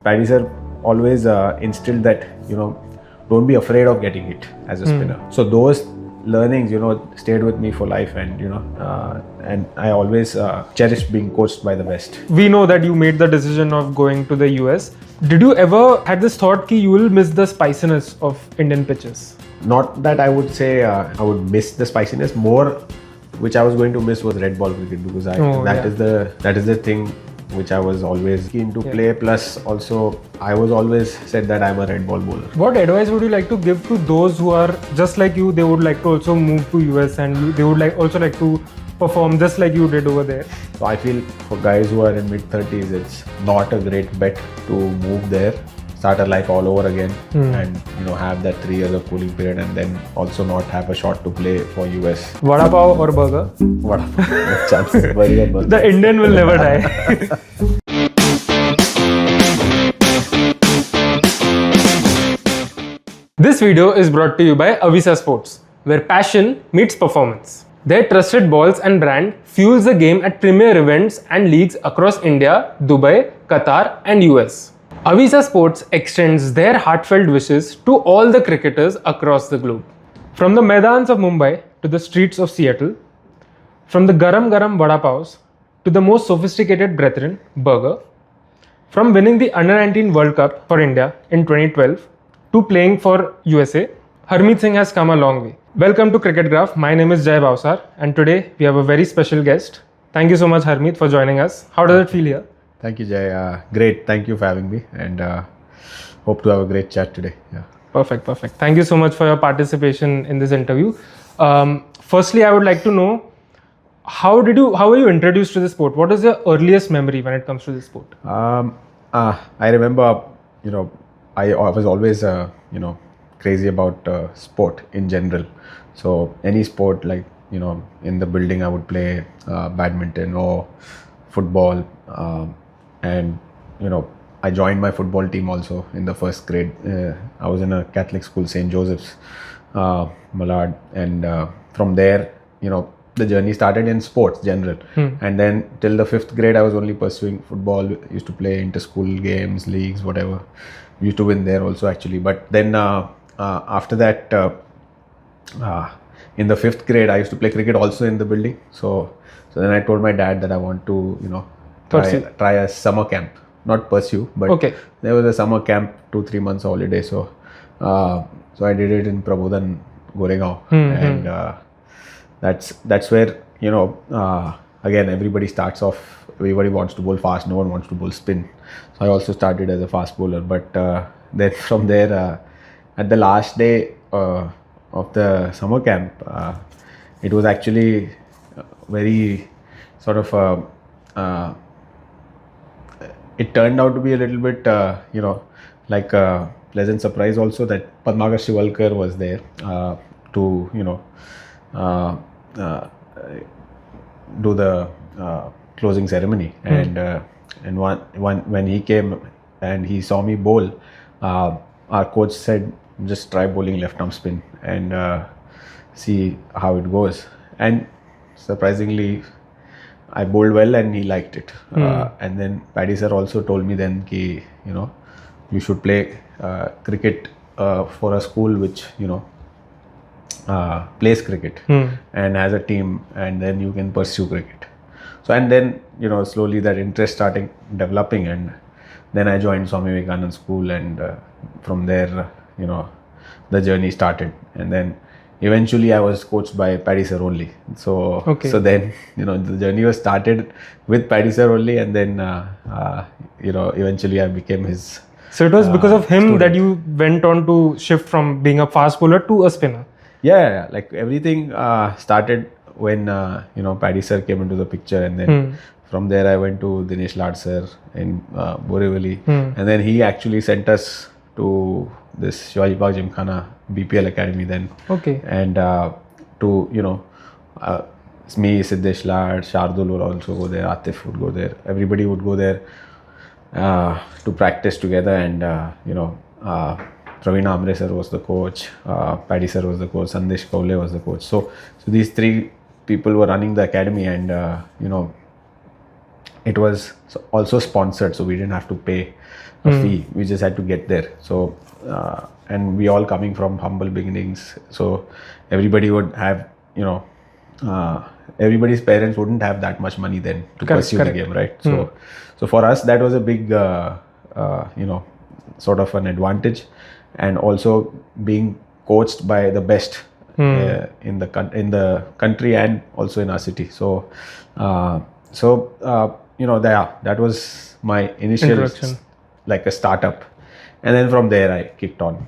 Paddy sir always instilled that, don't be afraid of getting hit as a spinner. So those learnings, stayed with me for life, and and I always cherished being coached by the best. We know that you made the decision of going to the US. Did you ever had this thought that you will miss the spiciness of Indian pitches? Not that I would say I would miss the spiciness. More, which I was going to miss was red ball cricket, because that is the thing which I was always keen to play. Plus, also I was always said that I'm a red ball bowler. What advice would you like to give to those who are just like you? They would like to also move to US, and they would also like to perform just like you did over there. So I feel for guys who are in mid-30s, it's not a great bet to move there, start a life all over again, and have that 3 years of cooling period, and then also not have a shot to play for US. Vada pav or burger? Vada pav. No chance. Burger. The Indian will never die. This video is brought to you by AVISA Sports, where passion meets performance. Their trusted balls and brand fuels the game at premier events and leagues across India, Dubai, Qatar and US. AVISA Sports extends their heartfelt wishes to all the cricketers across the globe. From the Maidans of Mumbai to the streets of Seattle, from the garam vada pavs to the most sophisticated brethren, burger, from winning the Under-19 World Cup for India in 2012 to playing for USA, Harmeet Singh has come a long way. Welcome to Cricket Graph. My name is Jai Bhavsar, and today we have a very special guest. Thank you so much, Harmeet, for joining us. How does it feel here? Thank you, Jai. Great. Thank you for having me, and hope to have a great chat today. Yeah. Perfect. Thank you so much for your participation in this interview. Firstly, I would like to know how were you introduced to the sport? What is your earliest memory when it comes to this sport? I remember, I was always, crazy about sport in general. So any sport, like, in the building, I would play badminton or football. And, I joined my football team also in the first grade. I was in a Catholic school, St. Joseph's, Malad. And from there, the journey started in sports general. And then till the 5th grade, I was only pursuing football. Used to play inter-school games, leagues, whatever. Used to win there also, actually. But then after that, in the 5th grade, I used to play cricket also in the building. So then I told my dad that I want to, try a summer camp. Not pursue, but there was a summer camp, 2-3 months holiday. So I did it in Prabodhan, Goregaon. And that's where, again, everybody starts off, everybody wants to bowl fast, no one wants to bowl spin. So I also started as a fast bowler. But then from there, at the last day of the summer camp, it was actually very sort of, it turned out to be a little bit, like a pleasant surprise also, that Padmakar Shivalkar was there to, do the closing ceremony. And when he came and he saw me bowl, our coach said, just try bowling left arm spin and see how it goes. And surprisingly, I bowled well and he liked it. And then Paddy sir also told me then ki, you should play cricket for a school which, plays cricket and has a team, and then you can pursue cricket. So, and then, slowly that interest started developing, and then I joined Swami Vivekananda School, and from there, the journey started. And then eventually I was coached by Paddy sir only. So then, the journey was started with Paddy sir only, and then, eventually I became his So it was because of him student. that you went on to shift from being a fast bowler to a spinner? Yeah. Like everything started when, Paddy sir came into the picture, and then from there I went to Dinesh Lad sir in Borivali. And then he actually sent us to this Shivaji Park Gymkhana BPL Academy then. And to, me, Siddesh Lad, Shardul would also go there, Atif would go there. Everybody would go there to practice together. And, Praveen Amre sir was the coach, Paddy sir was the coach, Sandesh Kaule was the coach. So these 3 people were running the academy, and, it was also sponsored, so we didn't have to pay. fee. We just had to get there. So and we all coming from humble beginnings. So everybody would have, everybody's parents wouldn't have that much money then to pursue the game, right? So for us that was a big sort of an advantage, and also being coached by the best in the country and also in our city. So that was my initial like a startup, and then from there I kicked on.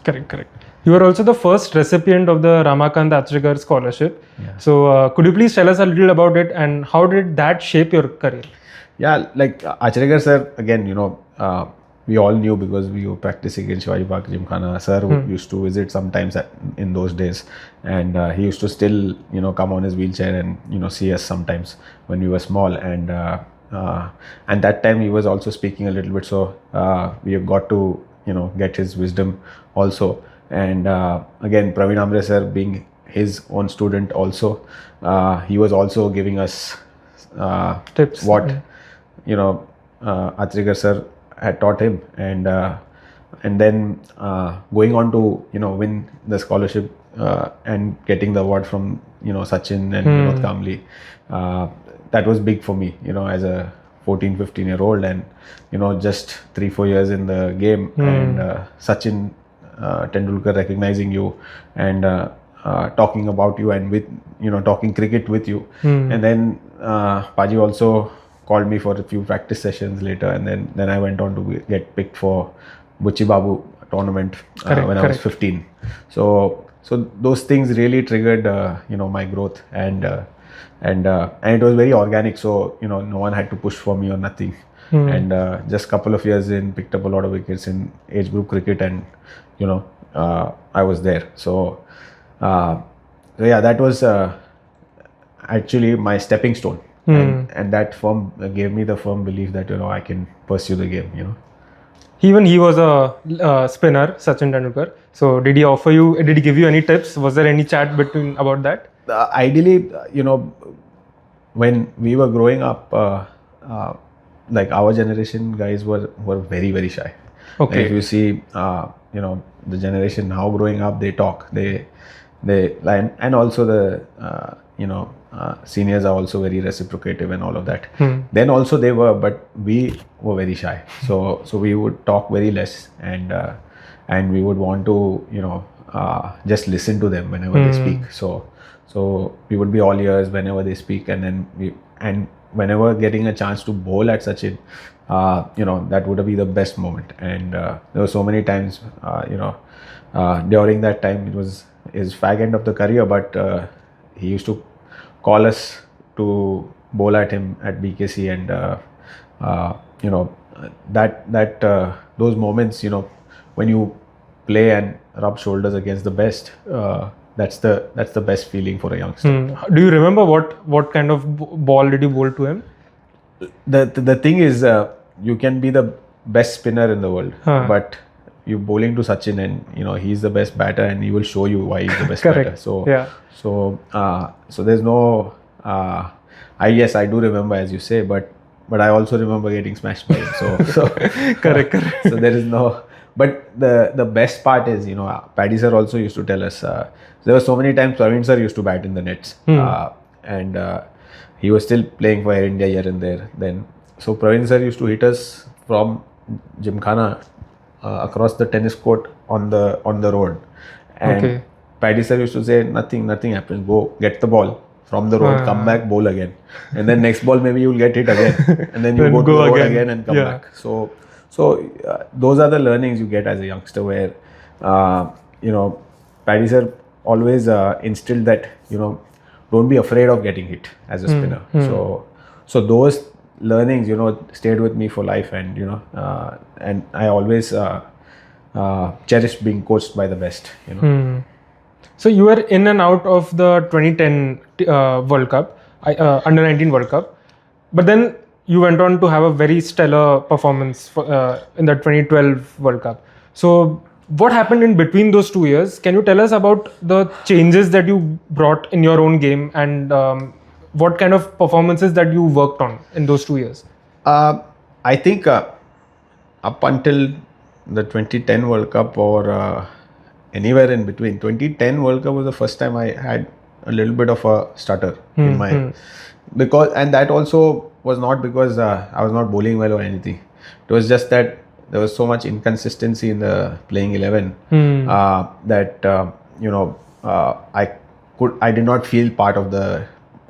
Correct. You were also the first recipient of the Ramakant Achrekar scholarship. Yeah. So could you please tell us a little about it, and how did that shape your career? Yeah, like Achrekar sir, again, we all knew because we were practicing in Shivaji Park Gymkhana. Sir used to visit sometimes in those days, and he used to still, come on his wheelchair and, see us sometimes when we were small. And that time he was also speaking a little bit, so we have got to, get his wisdom also. And again, Praveen Amre sir being his own student also, he was also giving us tips. What, Achrekar sir had taught him, and then going on to win the scholarship and getting the award from Sachin and Vinod Kamli. That was big for me, as a 14-15-year-old, and just 3-4 years in the game, and Sachin Tendulkar recognizing you and talking about you and with talking cricket with you. And then Paji also called me for a few practice sessions later, and then I went on to get picked for Buchi Babu tournament when I was 15. So those things really triggered my growth, and it was very organic. So no one had to push for me or nothing. And just couple of years in, picked up a lot of wickets in age group cricket, and I was there. So yeah, that was actually my stepping stone. And that gave me the firm belief that I can pursue the game. Even he was a spinner, Sachin Tendulkar. So did he give you any tips? Was there any chat about that? Ideally, when we were growing up, like our generation guys were very, very shy. Okay. And if you see the generation now growing up, they talk, they and also the seniors are also very reciprocative and all of that. Then also they were, but we were very shy. So we would talk very less, and we would want to just listen to them whenever they speak. So we would be all ears whenever they speak, and then whenever getting a chance to bowl at Sachin, that would be the best moment. And there were so many times, during that time, it was his fag end of the career, but he used to call us to bowl at him at BKC, and those moments, when you play and rub shoulders against the best, that's the best feeling for a youngster. Do you remember what kind of ball did you bowl to him? The thing is, you can be the best spinner in the world, but you bowling to Sachin, and he's the best batter, and he will show you why he's the best batter. So there's no. Yes, I do remember, as you say, but I also remember getting smashed by him. So correct. So there is no. But the best part is, Paddy sir also used to tell us. There were so many times Praveen sir used to bat in the nets, and he was still playing for Air India here and there. Then so Praveen sir used to hit us from Gymkhana across the tennis court on the road, and Paddy sir used to say nothing happens. Go get the ball from the road, come back, bowl again, and then next ball maybe you'll get it again, and then you go to the road again and come back. So those are the learnings you get as a youngster, where Paddy sir always instilled that don't be afraid of getting hit as a spinner. So those learnings stayed with me for life, and and I always cherished being coached by the best. So you were in and out of the 2010 World Cup, under 19 World Cup, but then you went on to have a very stellar performance in the 2012 World Cup. So what happened in between those 2 years? Can you tell us about the changes that you brought in your own game, and what kind of performances that you worked on in those 2 years? I think up until the 2010 World Cup or anywhere in between, 2010 World Cup was the first time I had a little bit of a stutter in my, because, and that also was not because I was not bowling well or anything. It was just that there was so much inconsistency in the playing 11 that you know, I did not feel part of the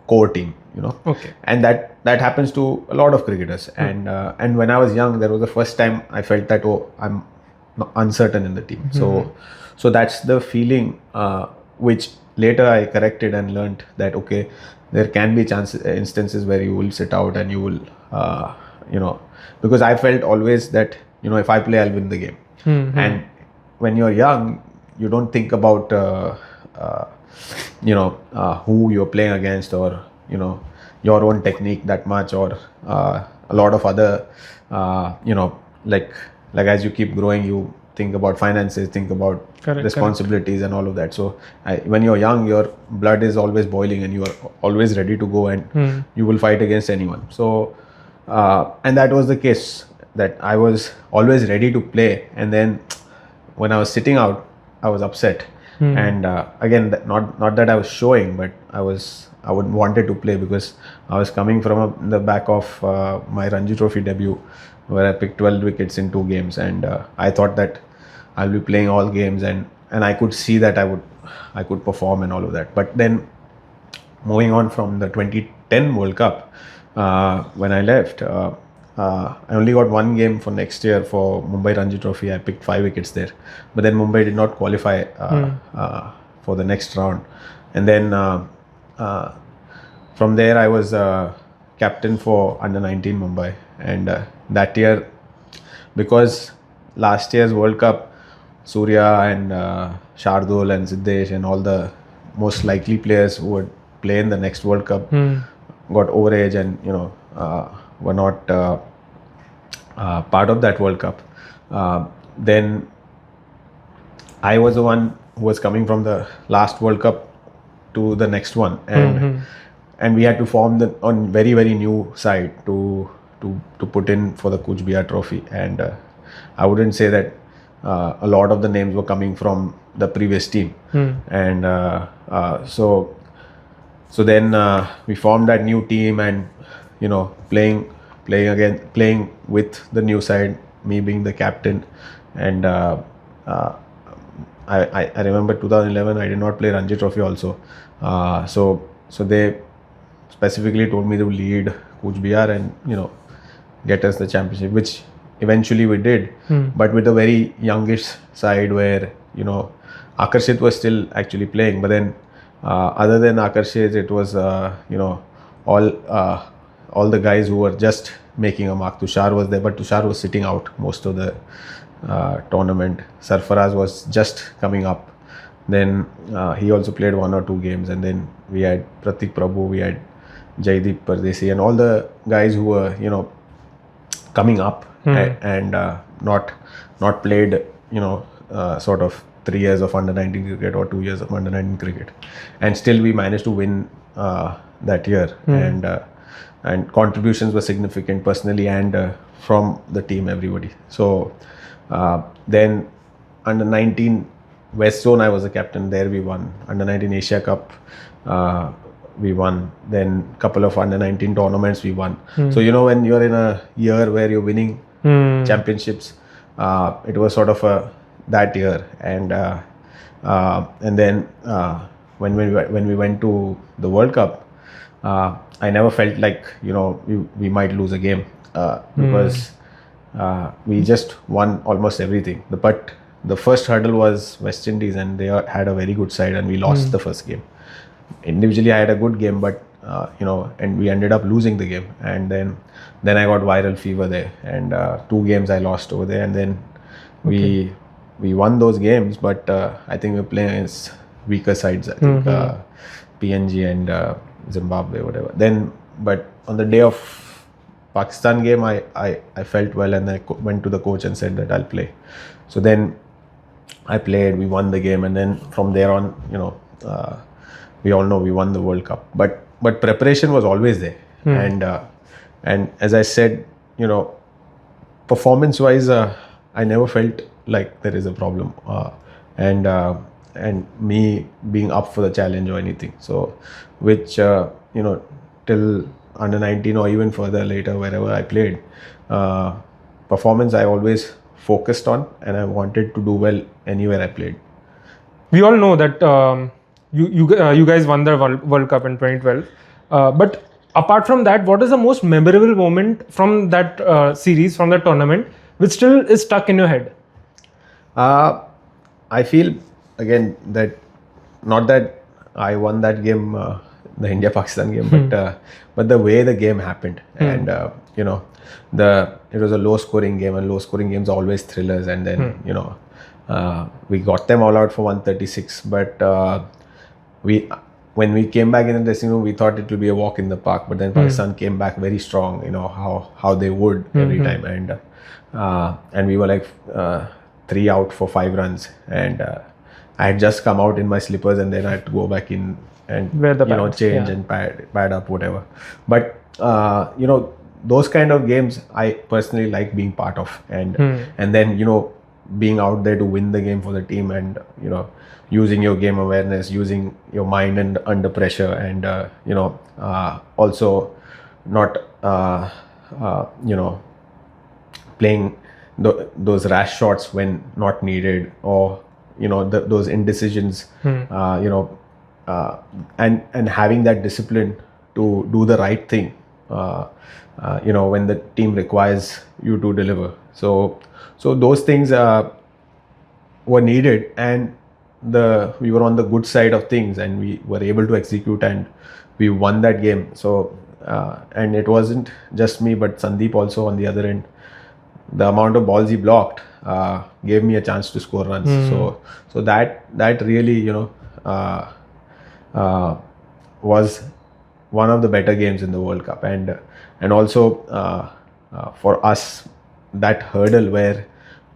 core team, you know. Okay. And that happens to a lot of cricketers. And when I was young, that was the first time I felt that, oh, I'm uncertain in the team. So that's the feeling which later I corrected and learned that, okay, there can be instances where you will sit out and you will you know, because I felt always that, you know, if I play, I'll win the game. And when you're young, you don't think about you know, who you're playing against, or, you know, your own technique that much, or a lot of other you know, like as you keep growing, you think about finances, think about responsibilities and all of that. So when you're young, your blood is always boiling and you are always ready to go, and you will fight against anyone. So and that was the case, that I was always ready to play, and then when I was sitting out, I was upset. And again, not that I was showing, but I would wanted to play, because I was coming from the back of my Ranji Trophy debut, where I picked 12 wickets in 2 games, and I thought that I'll be playing all games, and I could see that I could perform and all of that. But then moving on from the 2010 World Cup, when I left, I only got 1 game for next year for Mumbai Ranji Trophy. I picked 5 wickets there, but then Mumbai did not qualify for the next round. And then from there I was captain for under-19 Mumbai, and that year, because last year's World Cup, Surya and Shardul and Siddesh and all the most likely players who would play in the next World Cup got overage, and, you know, were not part of that World Cup. Then I was the one who was coming from the last World Cup to the next one, and we had to form the on very, very new side to put in for the Kuch Bihar Trophy. And I wouldn't say that a lot of the names were coming from the previous team. And so then we formed that new team, and, you know, playing with the new side, me being the captain. And I remember 2011 I did not play Ranji Trophy also. So they specifically told me to lead Kuch Bihar and, you know, get us the championship, which eventually we did, but with a very youngish side, where, you know, Akarshit was still actually playing. But then other than Akarshit, it was you know, all the guys who were just making a mark. Tushar was there, but Tushar was sitting out most of the tournament. Sarfaraz was just coming up. Then he also played 1 or 2 games, and then we had Pratik Prabhu, we had Jaideep Pardesi, and all the guys who were, you know, coming up and not played, you know, sort of 3 years of under-19 cricket or 2 years of under-19 cricket, and still we managed to win that year. And contributions were significant personally and from the team, everybody. So then under-19 West Zone, I was the captain there. We won under-19 Asia Cup. We won. Then couple of under-19 tournaments we won. So, you know, when you're in a year where you're winning championships, it was sort of that year. And then when we went to the World Cup, I never felt like, you know, we might lose a game because we just won almost everything. But the first hurdle was West Indies, and they had a very good side, and we lost the first game. Individually, I had a good game, but you know, and we ended up losing the game. And then I got viral fever there, and 2 games I lost over there. And then we won those games, but I think we were playing against weaker sides. I think PNG and Zimbabwe, whatever. Then, but on the day of Pakistan game, I felt well, and I went to the coach and said that I'll play. So then I played, we won the game, and then from there on, you know, we all know we won the World Cup. But preparation was always there, and as I said, you know, performance-wise, I never felt like there is a problem, and me being up for the challenge or anything. So, which till under 19 or even further later, wherever I played, performance I always focused on, and I wanted to do well anywhere I played. We all know that you guys won the World Cup in 2012, but apart from that, what is the most memorable moment from that series, from that tournament, which still is stuck in your head? I feel again that not that I won that game, the India-Pakistan game, but the way the game happened, and it was a low-scoring game, and low-scoring games are always thrillers, and then we got them all out for 136, but when we came back in the dressing room, we thought it would be a walk in the park, but then Pakistan came back very strong, how they would every time, and we were like 3 out for 5 runs, and I had just come out in my slippers, and then I had to go back in and change and pad up, whatever. But those kind of games I personally like being part of, and then being out there to win the game for the team, and using your game awareness, using your mind and under pressure, and also not playing those rash shots when not needed, or those indecisions, and having that discipline to do the right thing when the team requires you to deliver. So those things were needed, and we were on the good side of things, and we were able to execute, and we won that game. So and it wasn't just me, but Sandeep also on the other end. The amount of balls he blocked gave me a chance to score runs. So that really was one of the better games in the World Cup, and also for us, that hurdle where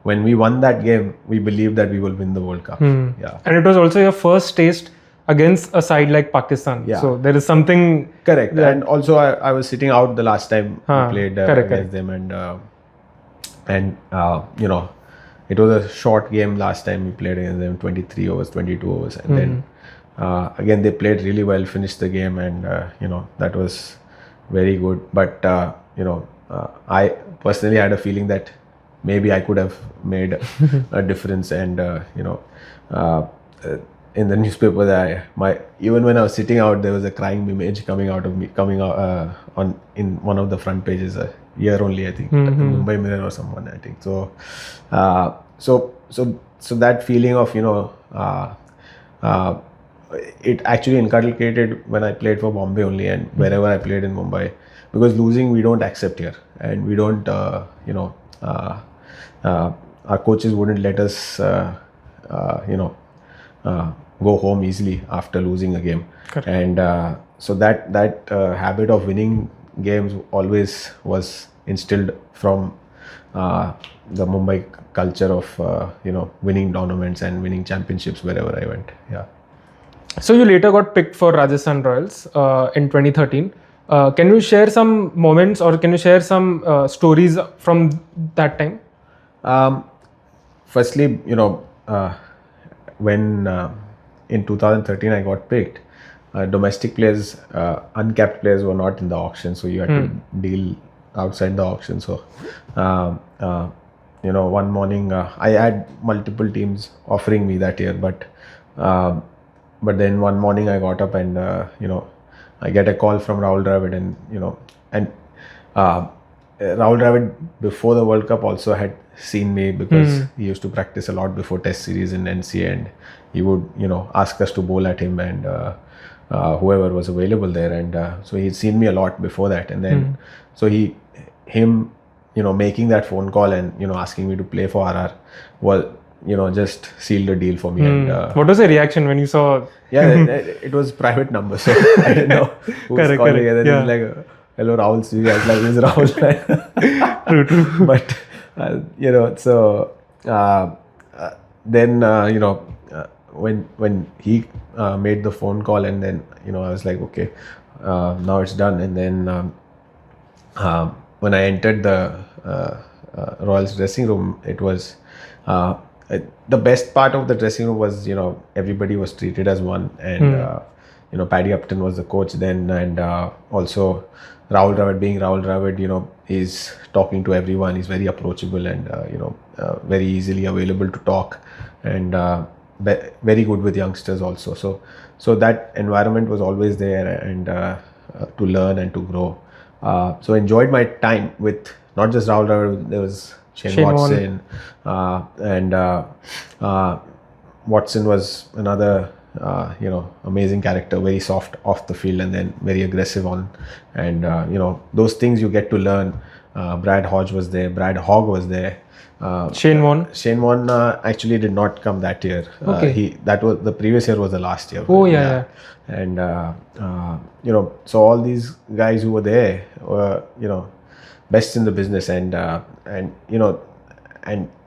when we won that game, we believed that we will win the World Cup. Yeah. And it was also your first taste against a side like Pakistan. Yeah. So there is something... Correct. And also I was sitting out the last time we played against them, and it was a short game last time we played against them, 23 overs, 22 overs. And then again, they played really well, finished the game, and that was very good. But I personally had a feeling that maybe I could have made a difference, and in the newspaper, even when I was sitting out, there was a crying image coming out in one of the front pages a year only, I think, Mumbai Mirror or someone, I think. So so that feeling of it actually inculcated when I played for Bombay only, and wherever I played in Mumbai, because losing we don't accept here, and we don't our coaches wouldn't let us go home easily after losing a game. Correct. And so that habit of winning games always was instilled from the Mumbai culture of winning tournaments and winning championships wherever I went. Yeah. So you later got picked for Rajasthan Royals in 2013. Can you share some moments, or can you share some stories from that time? Firstly, when in 2013 I got picked, domestic players, uncapped players were not in the auction, so you had to deal outside the auction. So one morning I had multiple teams offering me that year, but then one morning I got up, and I get a call from Rahul Dravid, and Rahul Dravid before the World Cup also had seen me, because he used to practice a lot before Test series in NCA, and he would ask us to bowl at him, and whoever was available there, and so he'd seen me a lot before that, and then so him making that phone call and asking me to play for RR was just sealed the deal for me. And what was the reaction when you saw? Yeah, it was private number, so I didn't know who was calling. And then he was like, "Hello, Rahul." So I was like, "This is Rahul." True. But so then when he made the phone call, and then I was like, okay, now it's done. And then when I entered the Royals dressing room, it was the best part of the dressing room was, everybody was treated as one, and Paddy Upton was the coach then, and also Rahul Dravid, being Rahul Dravid, he's talking to everyone. He's very approachable and very easily available to talk, and very good with youngsters also. So that environment was always there, and to learn and to grow. So enjoyed my time with not just Rahul Dravid. There was Shane Watson, and Watson was another amazing character, very soft off the field and then very aggressive on, and those things you get to learn. Brad Hodge was there, Brad Hogg was there. Shane Warne actually did not come that year. That was the previous year, was the last year. Oh yeah. And so all these guys who were there were best in the business, and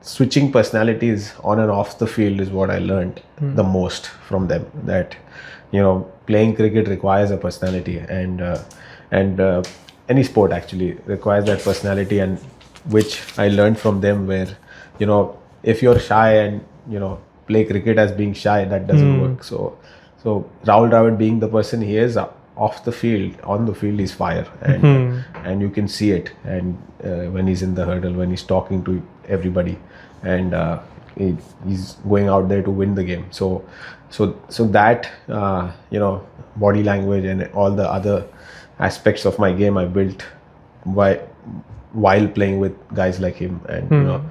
switching personalities on and off the field is what I learned the most from them. That playing cricket requires a personality, and any sport actually requires that personality, and which I learned from them. Where if you're shy and play cricket as being shy, that doesn't work. So Rahul Dravid, being the person he is, off the field, on the field, he's fire, and you can see it. And when he's in the hurdle, when he's talking to everybody, and he's going out there to win the game. So that body language and all the other aspects of my game I built while playing with guys like him, and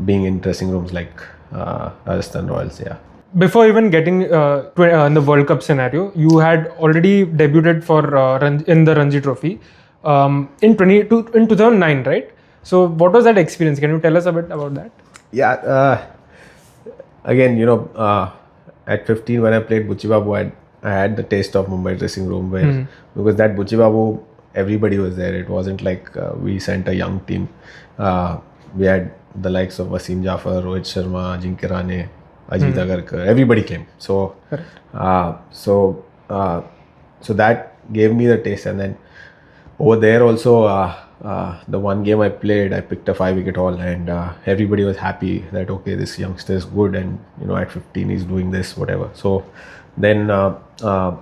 being in dressing rooms like Rajasthan Royals. Yeah. Before even getting in the World Cup scenario, you had already debuted for in the Ranji Trophy in 2009, right? So what was that experience? Can you tell us a bit about that? Yeah. Again, at 15 when I played Buchi Babu, I had the taste of Mumbai dressing room, where because that Buchi Babu, everybody was there. It wasn't like we sent a young team. We had the likes of Wasim Jafar, Rohit Sharma, Ajinkya Rahane, Ajit Agarkar, everybody came. So that gave me the taste. And then over there also, the one game I played, I picked a 5-wicket haul, and everybody was happy that okay, this youngster is good, and at 15 he's doing this, whatever. So then after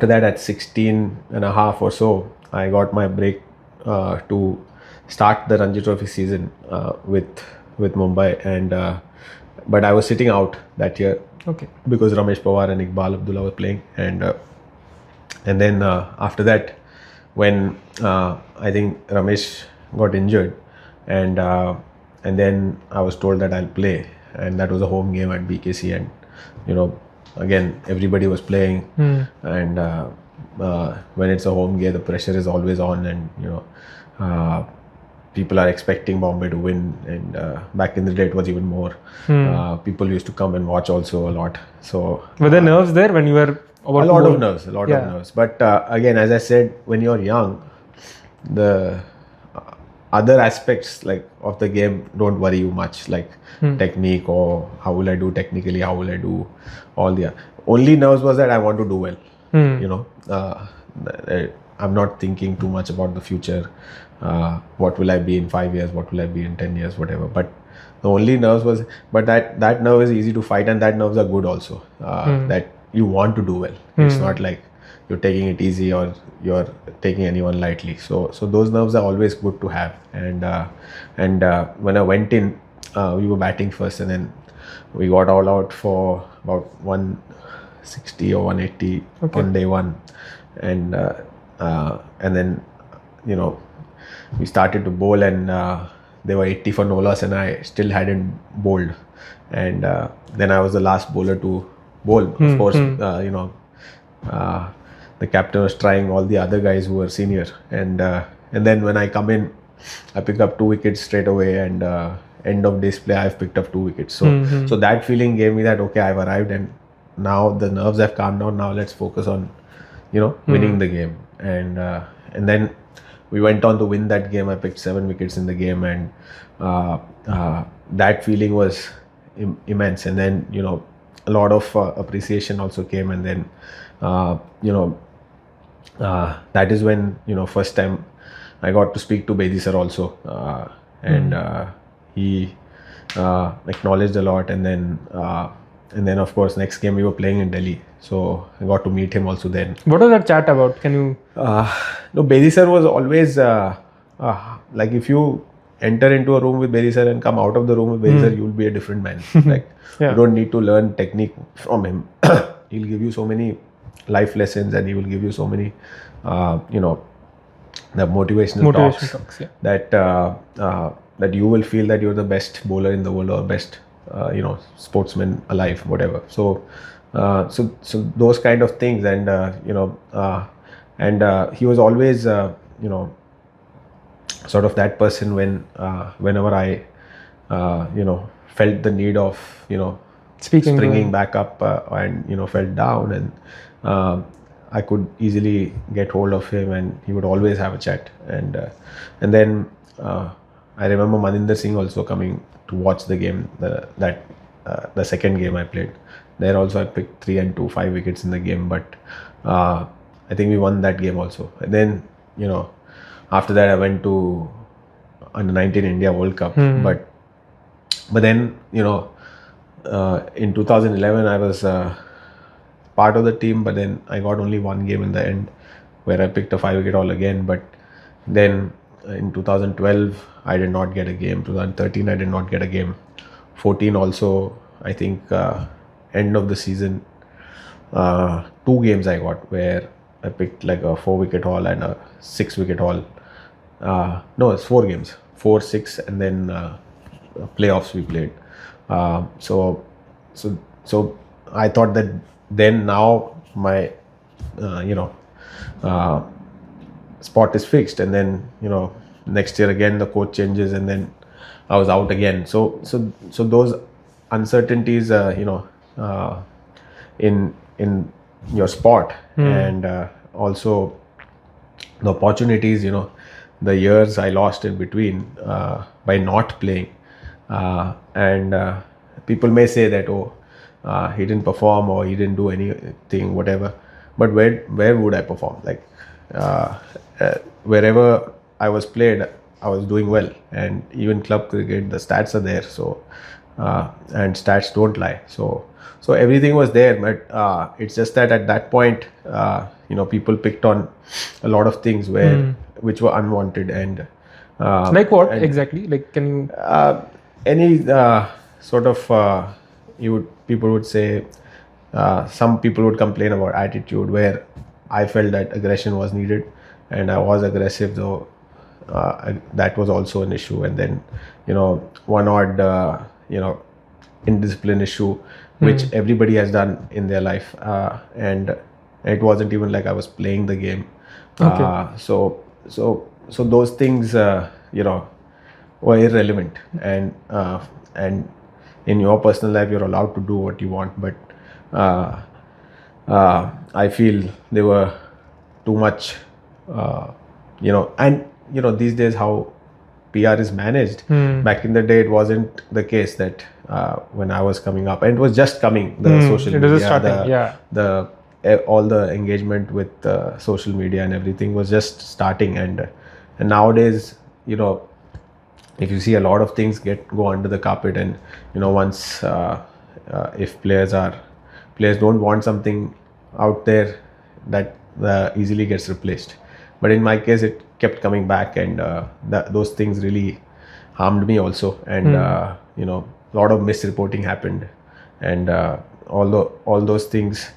that, at 16 and a half or so, I got my break to start the Ranji Trophy season with Mumbai, and but I was sitting out that year, because Ramesh Pawar and Iqbal Abdullah were playing, and then after that, when I think Ramesh got injured, and then I was told that I'll play, and that was a home game at BKC, and again everybody was playing, and when it's a home game, the pressure is always on, and people are expecting Bombay to win, and back in the day it was even more. People used to come and watch also a lot. So were there nerves there when you were about a lot of nerves. But again, as I said, when you're young, the other aspects like of the game don't worry you much, like technique, or how will I do technically, how will I do all the only nerves was that I want to do well. I'm not thinking too much about the future. What will I be in 5 years? What will I be in 10 years? Whatever. But the only nerves was, but that nerve is easy to fight, and that nerves are good also. That you want to do well. It's not like you're taking it easy or you're taking anyone lightly. So those nerves are always good to have. And when I went in, we were batting first, and then we got all out for about 160 or 180 on day one, and then we started to bowl, and they were 80 for no loss, and I still hadn't bowled, and then I was the last bowler to bowl. Of course, the captain was trying all the other guys who were senior, and then when I come in, I pick up 2 wickets straight away, and end of display I've picked up 2 wickets. So that feeling gave me that okay, I've arrived, and now the nerves have calmed down. Now let's focus on winning the game, and then we went on to win that game. I picked 7 wickets in the game, and that feeling was immense. And then a lot of appreciation also came, and then that is when first time I got to speak to Bedi sir also, and he acknowledged a lot. And then of course next game we were playing in Delhi, so I got to meet him also then. What was that chat about? Can you? No, Bedi sir was always like, if you enter into a room with Bedi sir and come out of the room with Bedi sir, you'll be a different man. Like, you don't need to learn technique from him. He'll give you so many life lessons, and he will give you so many, the motivational talks yeah. that you will feel that you're the best bowler in the world, or best sportsman alive, whatever. So those kind of things. And he was always sort of that person whenever I felt the need of springing back up, and felt down, and I could easily get hold of him, and he would always have a chat. And then I remember Maninder Singh also coming to watch the game, the second game I played. There also I picked 3 and 2, 5 wickets in the game, but I think we won that game also. And then after that I went to under-19 India World Cup. But then in 2011 I was part of the team, but then I got only one game in the end, where I picked a 5-wicket haul again. But then in 2012 I did not get a game. 2013 I did not get a game. 14 also, I think end of the season, 2 games I got where I picked like a 4-wicket haul and a 6-wicket haul. No, it's 4 games, 4, 6, and then playoffs we played. So I thought that then now my spot is fixed, and then next year again the coach changes, and then I was out again. So those uncertainties in your spot, and also the opportunities, the years I lost in between by not playing, and people may say that he didn't perform, or he didn't do anything, whatever. But where would I perform? Like wherever I was played, I was doing well. And even club cricket, the stats are there. So and stats don't lie. So everything was there. But it's just that at that point, people picked on a lot of things which were unwanted. And like what exactly? Like, can you? Any sort of people would say, some people would complain about attitude, where I felt that aggression was needed, and I was aggressive, though that was also an issue. And then one odd indiscipline issue, which everybody has done in their life, and it wasn't even like I was playing the game. So those things were irrelevant, and in your personal life you're allowed to do what you want, but I feel they were too much, and these days how PR is managed. Back in the day it wasn't the case. That when I was coming up, and it was just coming, the social media, all the engagement with social media and everything was just starting, and nowadays if you see, a lot of things go under the carpet, and once if players don't want something out there, that easily gets replaced. But in my case it kept coming back, and those things really harmed me also. And a lot of misreporting happened, and all those things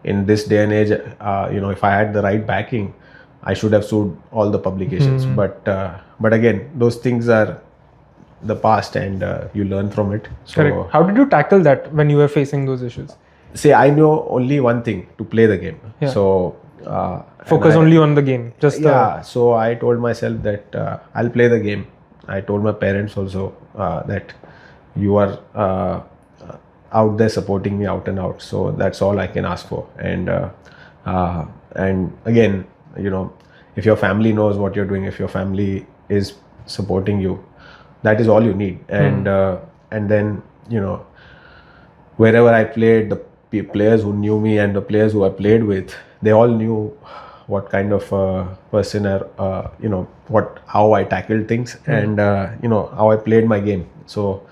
in this day and age, if I had the right backing, I should have sued all the publications. But again, those things are the past, and you learn from it. So, correct. How did you tackle that when you were facing those issues? See, I know only one thing: to play the game. Yeah. So focus only on the game. So I told myself that I'll play the game. I told my parents also that you are out there supporting me out and out. So that's all I can ask for. And again, if your family knows what you're doing, if your family is supporting you, that is all you need. And then wherever I played, the players who knew me and the players who I played with, they all knew what kind of person how I tackled things, and how I played my game. So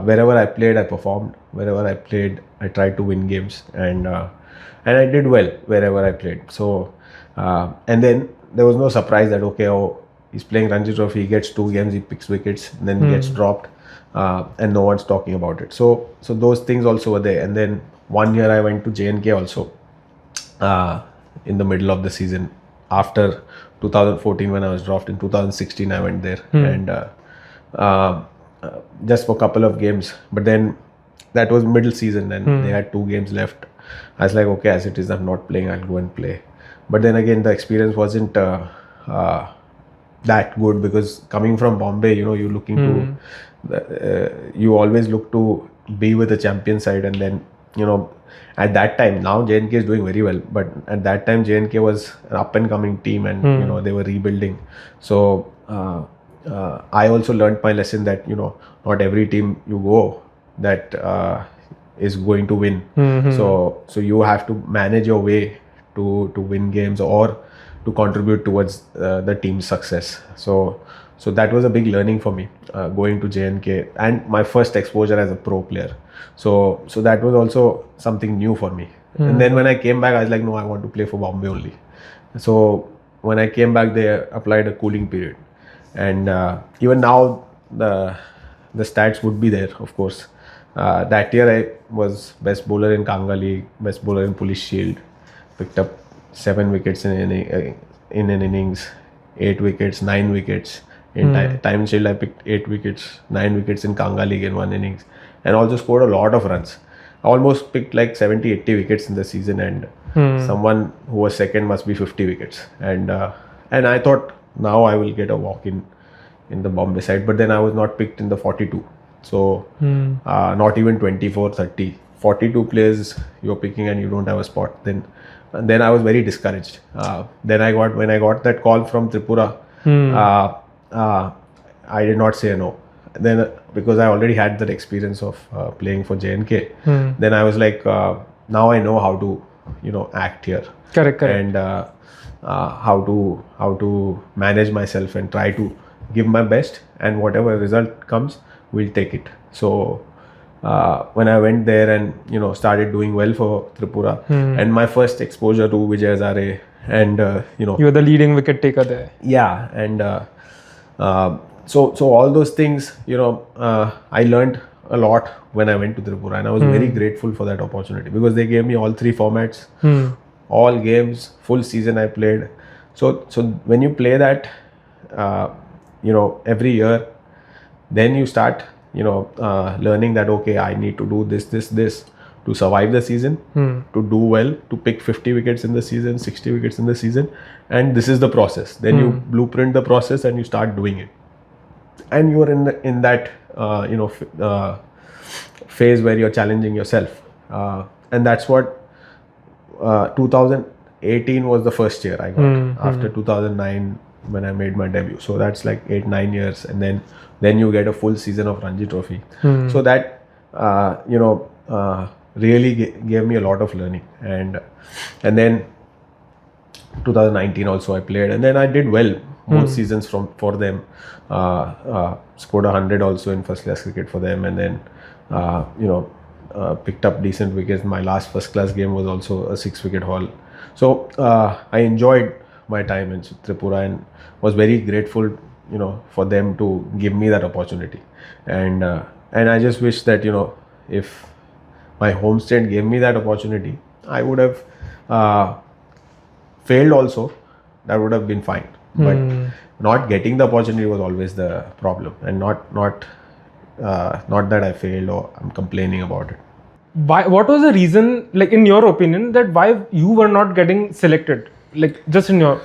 wherever I played, I performed. Wherever I played, I tried to win games, and I did well wherever I played. So and then there was no surprise that he's playing Ranji Trophy, he gets 2 games, he picks wickets, and then he gets dropped, and no one's talking about it. So those things also were there. And then one year I went to J&K also, in the middle of the season after 2014 when I was dropped. In 2016 I went there, and just for a couple of games. But then that was middle season, and they had 2 games left. I was like, okay, as it is, I'm not playing, I'll go and play. But then again, the experience wasn't that good, because coming from Bombay, you're looking to, you always look to be with the champion side. And then, at that time, now J&K is doing very well, but at that time J&K was an up and coming team, and they were rebuilding. So I also learned my lesson that not every team you go that is going to win. So you have to manage your way to win games or to contribute towards the team's success. So that was a big learning for me, going to J&K, and my first exposure as a pro player. So that was also something new for me. And then when I came back, I was like, no, I want to play for Bombay only. So when I came back, they applied a cooling period, and even now the stats would be there, of course. That year I was best bowler in Kanga League, best bowler in Police Shield, picked up 7 wickets in an innings, 8 wickets, 9 wickets. In Time Shield I picked 8 wickets, 9 wickets in Kanga League in 1 innings, and also scored a lot of runs. I almost picked like 70-80 wickets in the season, and someone who was second must be 50 wickets. And I thought now I will get a walk in the Bombay side, but then I was not picked in the 42. So not even 24, 30, 42 players you're picking and you don't have a spot. Then I was very discouraged. When I got that call from Tripura, I did not say no. Then because I already had that experience of playing for J&K, then I was like, now I know how to act here. Correct. And how to manage myself and try to give my best, and whatever result comes, we'll take it. So when I went there and started doing well for Tripura, and my first exposure to Vijay Hazare, and you were the leading wicket taker there. Yeah, and so all those things, I learned a lot when I went to Tripura, and I was very grateful for that opportunity, because they gave me all 3 formats, all games, full season I played. So when you play that every year, then you start learning that, okay, I need to do this to survive the season, to do well, to pick 50 wickets in the season, 60 wickets in the season, and this is the process. Then you blueprint the process and you start doing it, and you are in that phase where you're challenging yourself, and that's what 2018 was the first year I got, after 2009 when I made my debut. So that's like 8-9 years, and then you get a full season of Ranji Trophy. So that really gave me a lot of learning, and then 2019 also I played, and then I did well both seasons for them. Scored 100 also in first class cricket for them, and then picked up decent wickets. My last first class game was also a 6-wicket haul. So I enjoyed my time in Tripura and was very grateful for them to give me that opportunity, and I just wish that if my home state gave me that opportunity, I would have failed also, that would have been fine. But not getting the opportunity was always the problem, and not that I failed or I'm complaining about it. Why? What was the reason, like in your opinion, that why you were not getting selected? Like just in your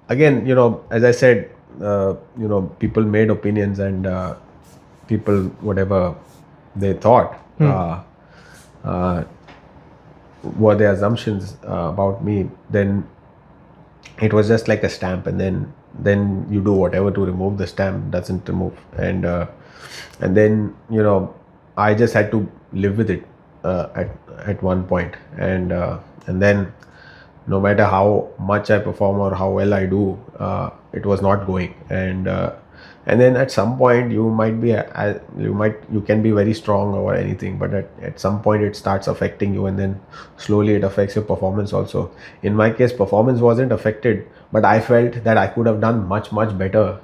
again, as I said, people made opinions, and people, whatever they thought were their assumptions about me, then it was just like a stamp, and then you do whatever to remove the stamp, doesn't remove, and then I just had to live with it at one point, and then no matter how much I perform or how well I do, it was not going. And then at some point you might be you can be very strong or anything, but at some point it starts affecting you, and then slowly it affects your performance also. In my case, performance wasn't affected, but I felt that I could have done much better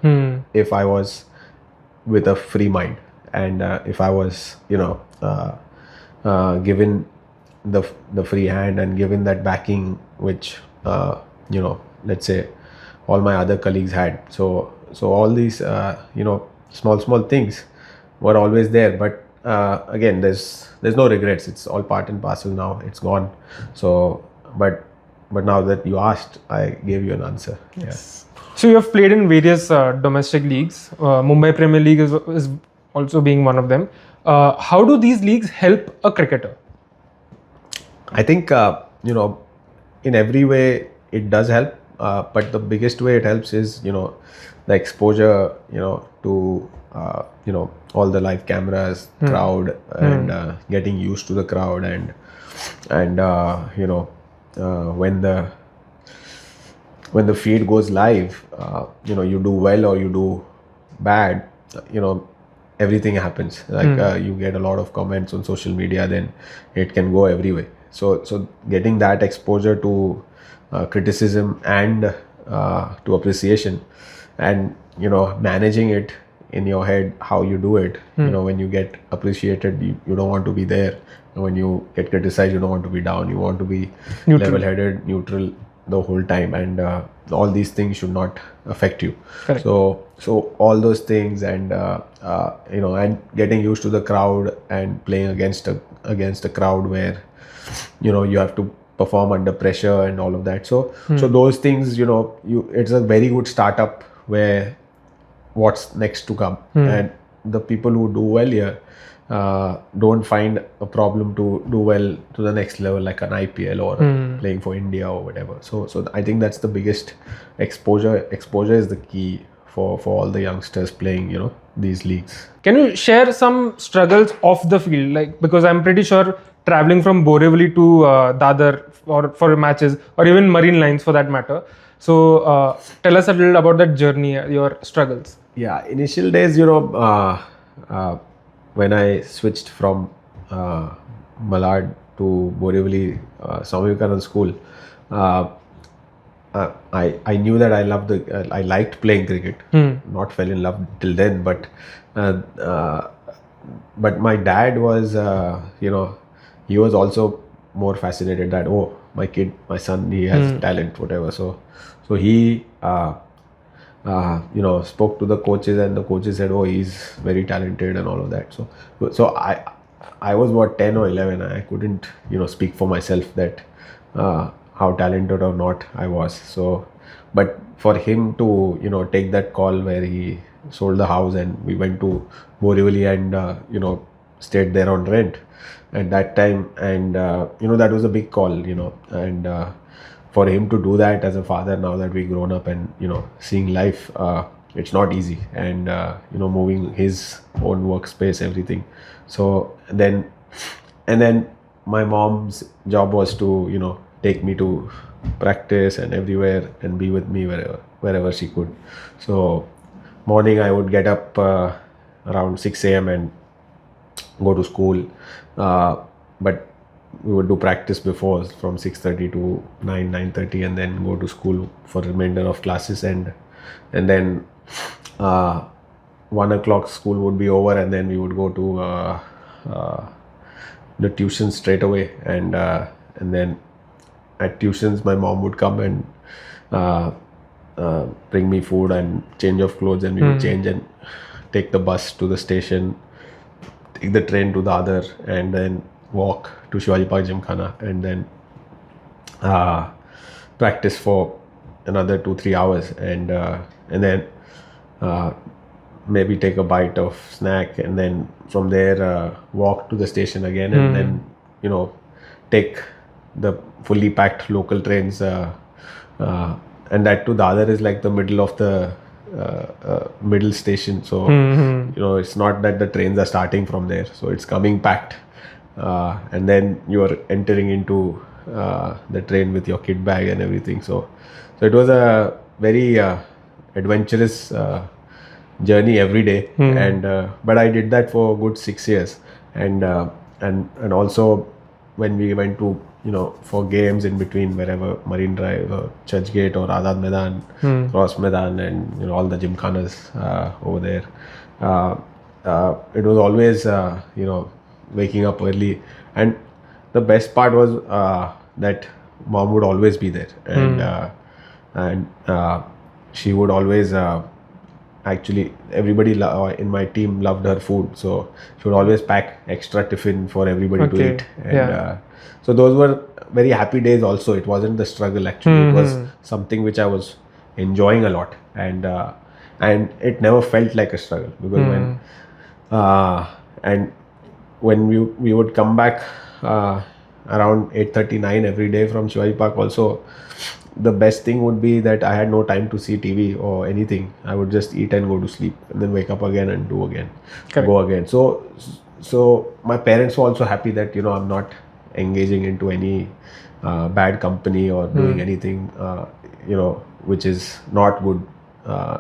if I was with a free mind, and if I was given the free hand and given that backing which let's say all my other colleagues had. So all these small things were always there, but again, there's no regrets. It's all part and parcel now. It's gone. So but now that you asked, I gave you an answer. Yes. So you have played in various domestic leagues. Mumbai Premier League is also being one of them. How do these leagues help a cricketer? I think in every way it does help, but the biggest way it helps is the exposure to all the live cameras, crowd, and getting used to the crowd, and when the feed goes live, you do well or you do bad, everything happens. Like you get a lot of comments on social media, then it can go every way. So getting that exposure to criticism and to appreciation, and managing it in your head, how you do it. When you get appreciated, you don't want to be there. When you get criticized, you don't want to be down. You want to be level-headed, neutral the whole time, and all these things should not affect you. Correct. So all those things, and and getting used to the crowd and playing against a crowd where you have to perform under pressure and all of that. So those things, it's a very good startup where what's next to come. And the people who do well here don't find a problem to do well to the next level, like an IPL or playing for India or whatever. So I think that's the biggest exposure. Exposure is the key for all the youngsters playing these leagues. Can you share some struggles off the field? Like, because I'm pretty sure traveling from Borivali to Dadar for matches, or even Marine Lines for that matter. So tell us a little about that journey, your struggles. Yeah, initial days, when I switched from Malad to Borivali, Swami Vivekananda School, I knew that I liked playing cricket. Not fell in love till then, but my dad was, he was also more fascinated that, oh, my son, he has talent, whatever. So he spoke to the coaches, and the coaches said, oh, he's very talented and all of that. So I was 10 or 11. I couldn't speak for myself that how talented or not I was. So but for him to take that call where he sold the house and we went to Borivali and stayed there on rent at that time, and that was a big call, and for him to do that as a father, now that we've grown up and seeing life, it's not easy, and moving his own workspace, everything. So then my mom's job was to take me to practice and everywhere and be with me wherever she could. So morning I would get up around 6 a.m. and go to school, but we would do practice before from 6:30 to 9:30, and then go to school for the remainder of classes, and then 1 o'clock school would be over, and then we would go to the tuition straight away, and then at tuitions my mom would come and bring me food and change of clothes, and we would change and take the bus to the station, take the train to Dadar, and then walk to Shivaji Park Gymkhana, and then practice for another 2-3 hours, and then maybe take a bite of snack, and then from there walk to the station again, and then take the fully packed local trains, and that to Dadar is like the middle of the middle station, so it's not that the trains are starting from there, so it's coming packed, and then you are entering into the train with your kit bag and everything. So it was a very adventurous journey every day, and but I did that for a good 6 years, and also when we went to for games in between, wherever Marine Drive or Churchgate or Azad Maidan, Cross Maidan, and all the gymkhanas over there. It was always waking up early, and the best part was that mom would always be there, and she would always actually everybody in my team loved her food, so she would always pack extra tiffin for everybody to eat, and so those were very happy days also. It wasn't the struggle actually, it was something which I was enjoying a lot, and it never felt like a struggle, because when we would come back around 8:39 every day from Shivaji Park also, the best thing would be that I had no time to see TV or anything. I would just eat and go to sleep, and then wake up again and go again. So my parents were also happy that I'm not engaging into any bad company or doing anything which is not good,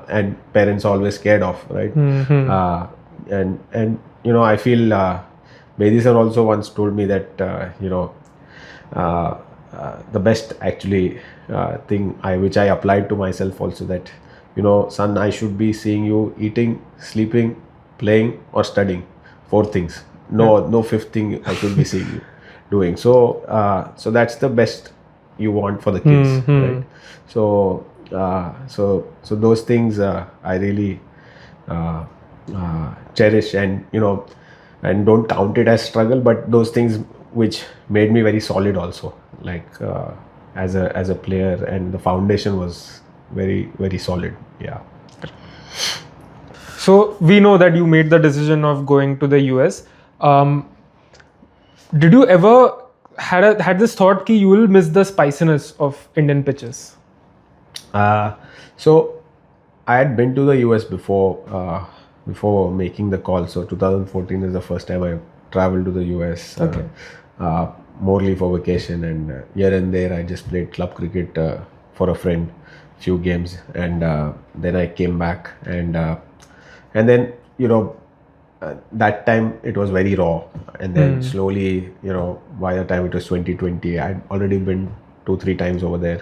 and parents are always scared of, right? And I feel Bedi sir also once told me that the best actually thing which I applied to myself also, that son, I should be seeing you eating, sleeping, playing or studying. 4 things. No fifth thing I should be seeing you doing. So that's the best you want for the kids, right? So those things I really cherish, and and don't count it as struggle, but those things which made me very solid also, like as a player, and the foundation was very, very solid. Yeah. So we know that you made the decision of going to the US. Did you ever had this thought that you will miss the spiciness of Indian pitches? So I had been to the US before making the call. So 2014 is the first time I traveled to the US. Morely for vacation, and here and there I just played club cricket for a friend, few games, and then I came back, and then that time it was very raw, and then slowly by the time it was 2020, I'd already been 2-3 times over there,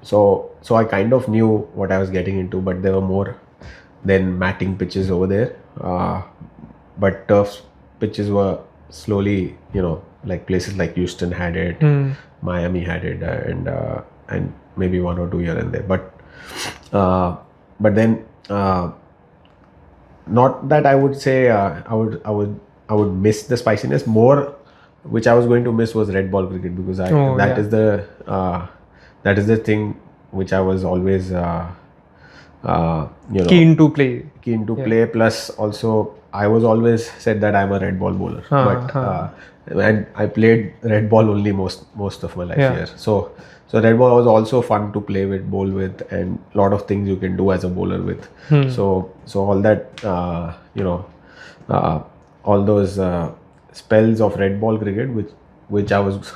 so I kind of knew what I was getting into, but there were more than matting pitches over there, but turf pitches were slowly like places like Houston had it, Miami had it, and maybe 1 or 2 here and there, but then not that I would say I would miss the spiciness. More which I was going to miss was red ball cricket, because that is the thing which I was always keen to play. Plus also I was always said that I'm a red ball bowler, and I played red ball only most of my life here. So red ball was also fun to play with, bowl with, and a lot of things you can do as a bowler with. So all that all those spells of red ball cricket which I was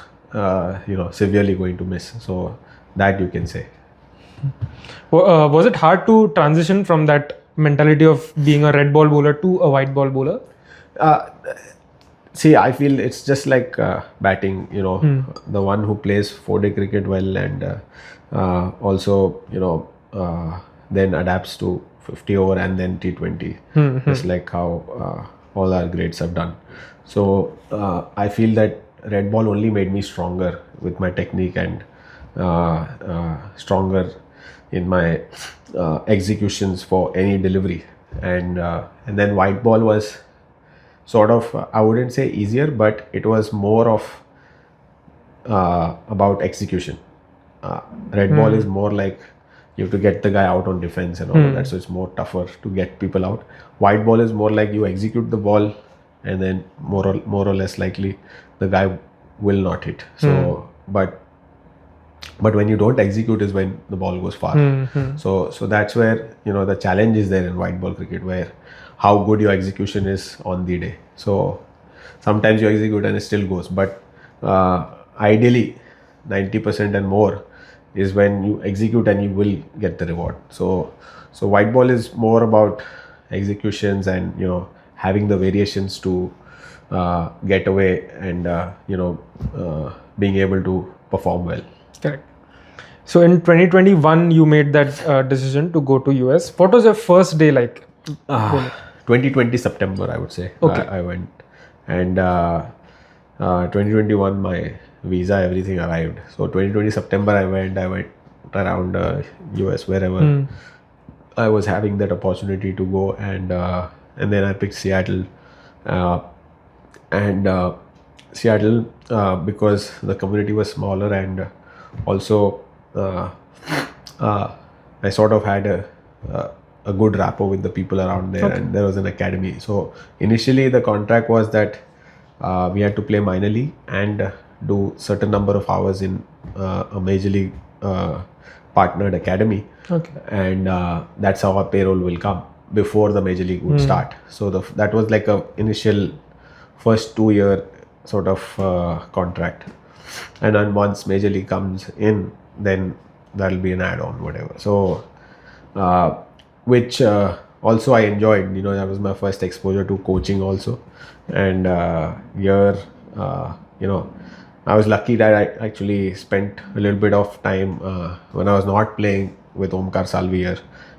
severely going to miss. So that you can say. Was it hard to transition from that mentality of being a red ball bowler to a white ball bowler? See, I feel it's just like batting, the one who plays 4-day cricket well, and also then adapts to 50 over and then T20, just like how all our greats have done. So I feel that red ball only made me stronger with my technique, and stronger in my executions for any delivery, and then white ball was sort of, I wouldn't say easier, but it was more of about execution. Red ball is more like you have to get the guy out on defense and all of that, so it's more tougher to get people out. White ball is more like you execute the ball, and then more or less likely the guy will not hit. So but when you don't execute is when the ball goes far. So that's where the challenge is there in white ball cricket, where how good your execution is on the day. So sometimes you execute and it still goes, but ideally 90% and more is when you execute and you will get the reward. So white ball is more about executions and having the variations to get away and being able to perform well. Correct. So in 2021 you made that decision to go to US. What was your first day like? 2020 September, I would say. Okay. I went, and 2021 my visa, everything arrived. So 2020 September I went around US, wherever I was having that opportunity to go, and then I picked Seattle, Seattle because the community was smaller, and also I sort of had a good rapport with the people around there, and there was an academy. So initially the contract was that we had to play minor league and do certain number of hours in a major league partnered academy, and that's how our payroll will come before the major league would start. So that was like a initial first 2-year sort of contract, and then once major league comes in, then that'll be an add-on, whatever. So which also I enjoyed. That was my first exposure to coaching also, and here I was lucky that I actually spent a little bit of time when I was not playing with Omkar Salvi here,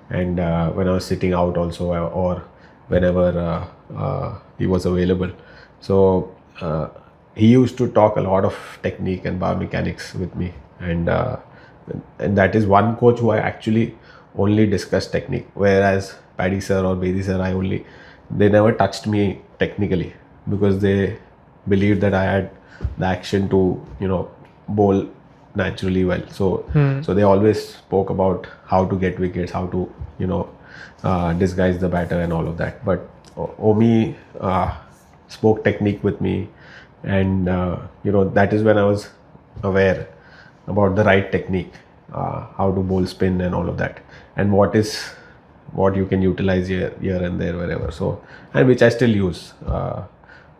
and when I was sitting out also, or whenever he was available. So he used to talk a lot of technique and biomechanics with me, and that is one coach who I actually only discussed technique, whereas Paddy sir or Bedi sir, they never touched me technically, because they believed that I had the action to bowl naturally well. So they always spoke about how to get wickets, how to disguise the batter and all of that. But Omi spoke technique with me, and that is when I was aware about the right technique, how to bowl spin and all of that, and what you can utilize here and there, wherever. So, and which I still use,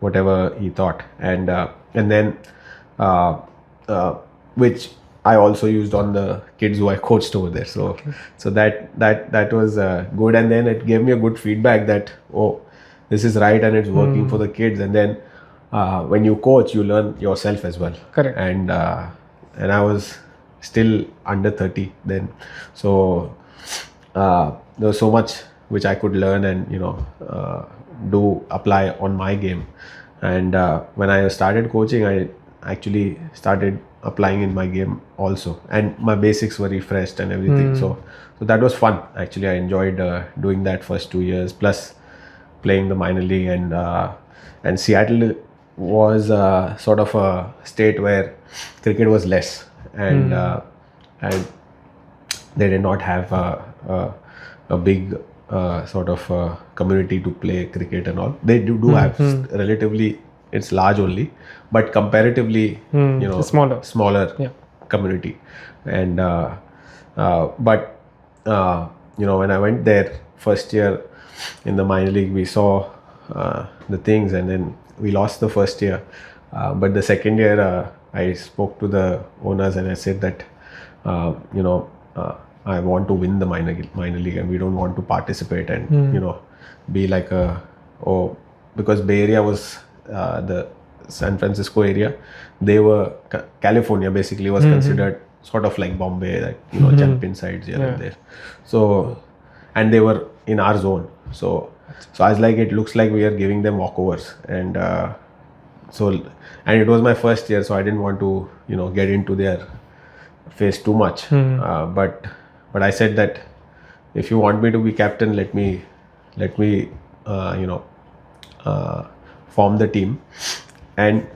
whatever he thought, and then which I also used on the kids who I coached over there. So that was good, and then it gave me a good feedback that this is right and it's working for the kids. And then when you coach, you learn yourself as well. Correct. And I was still under 30 then, so there was so much which I could learn and apply on my game. And when I started coaching, I actually started applying in my game also, and my basics were refreshed and everything. So that was fun. Actually, I enjoyed doing that first 2 years, plus playing the minor league. And Seattle was sort of a state where cricket was less, and they did not have a big sort of community to play cricket and all. They do have relatively, it's large only, but comparatively smaller community. And but when I went there first year in the minor league, we saw the things, and then we lost the first year, but the second year I spoke to the owners and I said that I want to win the minor league, and we don't want to participate and be like because Bay Area was the San Francisco area, they were California basically was considered sort of like Bombay, like champion sides here and there. So, and they were in our zone. So I was like, it looks like we are giving them walkovers, and and it was my first year, so I didn't want to get into their face too much. But I said that if you want me to be captain, let me form the team, and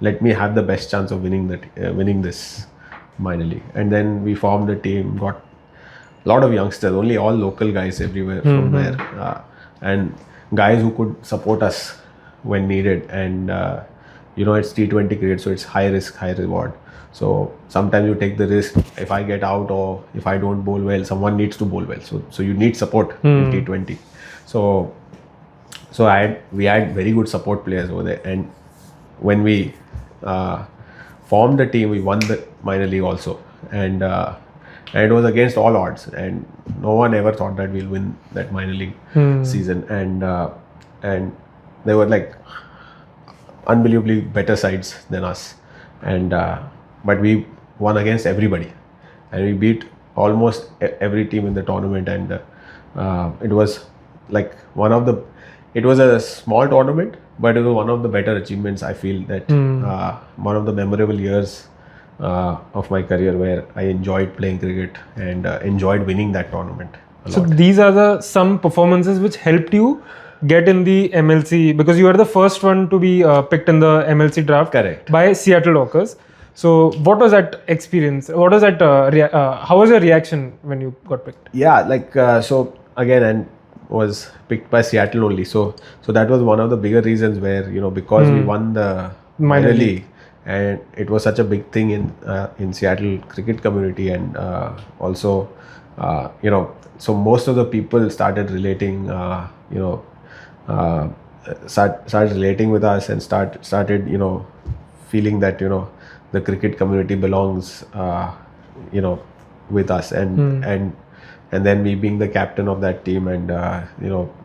let me have the best chance of winning this minor league. And then we formed a team, got a lot of youngsters, only all local guys everywhere from there, and guys who could support us when needed. And it's T20 cricket, so it's high risk, high reward. So sometimes you take the risk. If I get out or if I don't bowl well, someone needs to bowl well. So you need support in T20. So we had very good support players over there. And when we formed the team, we won the minor league also, and it was against all odds, and no one ever thought that we'll win that minor league season, and they were like unbelievably better sides than us, and but we won against everybody, and we beat almost every team in the tournament, and it was like it was a small tournament, but it was one of the better achievements. I feel that one of the memorable years of my career where I enjoyed playing cricket and enjoyed winning that tournament a lot. So these are some performances which helped you get in the MLC, because you are the first one to be picked in the MLC draft. Correct. By Seatle Orcas. So what was that experience? What was that? How was your reaction when you got picked? Yeah, like so again, and was picked by Seattle only. So that was one of the bigger reasons where, because we won the minor league, and it was such a big thing in Seattle cricket community, and also so most of the people started relating started relating with us, and started feeling that the cricket community belongs with us, and then me being the captain of that team, and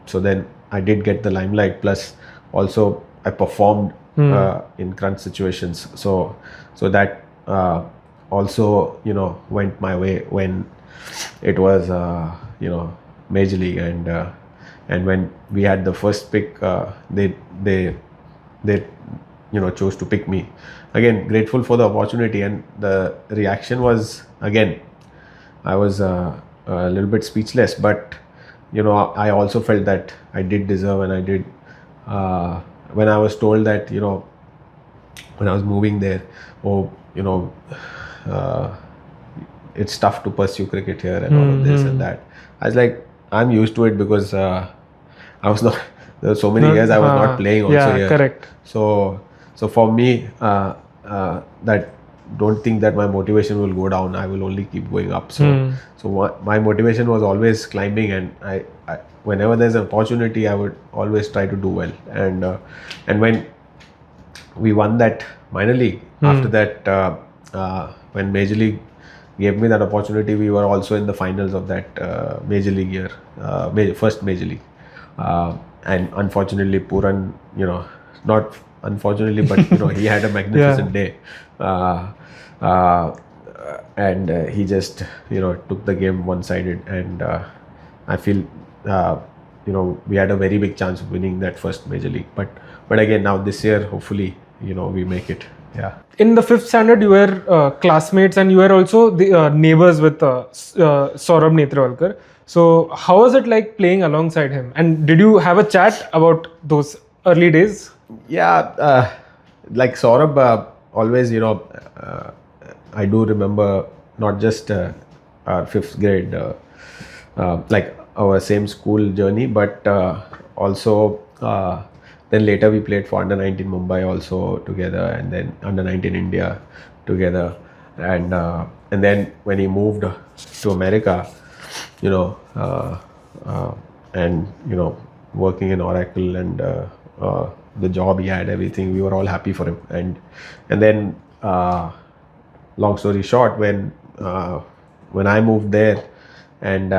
so then I did get the limelight, plus also I performed in crunch situations, so that also went my way when it was major league, and when we had the first pick, they chose to pick me. Again, grateful for the opportunity, and the reaction was, again, I was a little bit speechless, but I also felt that I did deserve, and I did when I was told that when I was moving there, it's tough to pursue cricket here and all of this and that, I was like, I'm used to it, because I was not, there were so many years I was not playing also here. Correct. So for me, that don't think that my motivation will go down. I will only keep going up. So my motivation was always climbing, and I whenever there's an opportunity, I would always try to do well. And when we won that minor league, after that, when major league gave me that opportunity, we were also in the finals of that major league year, first major league, and unfortunately Puran, not unfortunately, but he had a magnificent day, and he just took the game one-sided, and I feel we had a very big chance of winning that first major league, but again, now this year, hopefully we make it. Yeah. In the 5th standard, you were classmates, and you were also the neighbors with Saurabh Netravalkar. So how was it like playing alongside him? And did you have a chat about those early days? Yeah, like Saurabh, always, I do remember not just our 5th grade, like our same school journey, but also then later we played for under-19 Mumbai also together, and then under-19 India together, and then when he moved to America, and working in Oracle, and the job he had, everything, we were all happy for him, and then long story short, when I moved there, and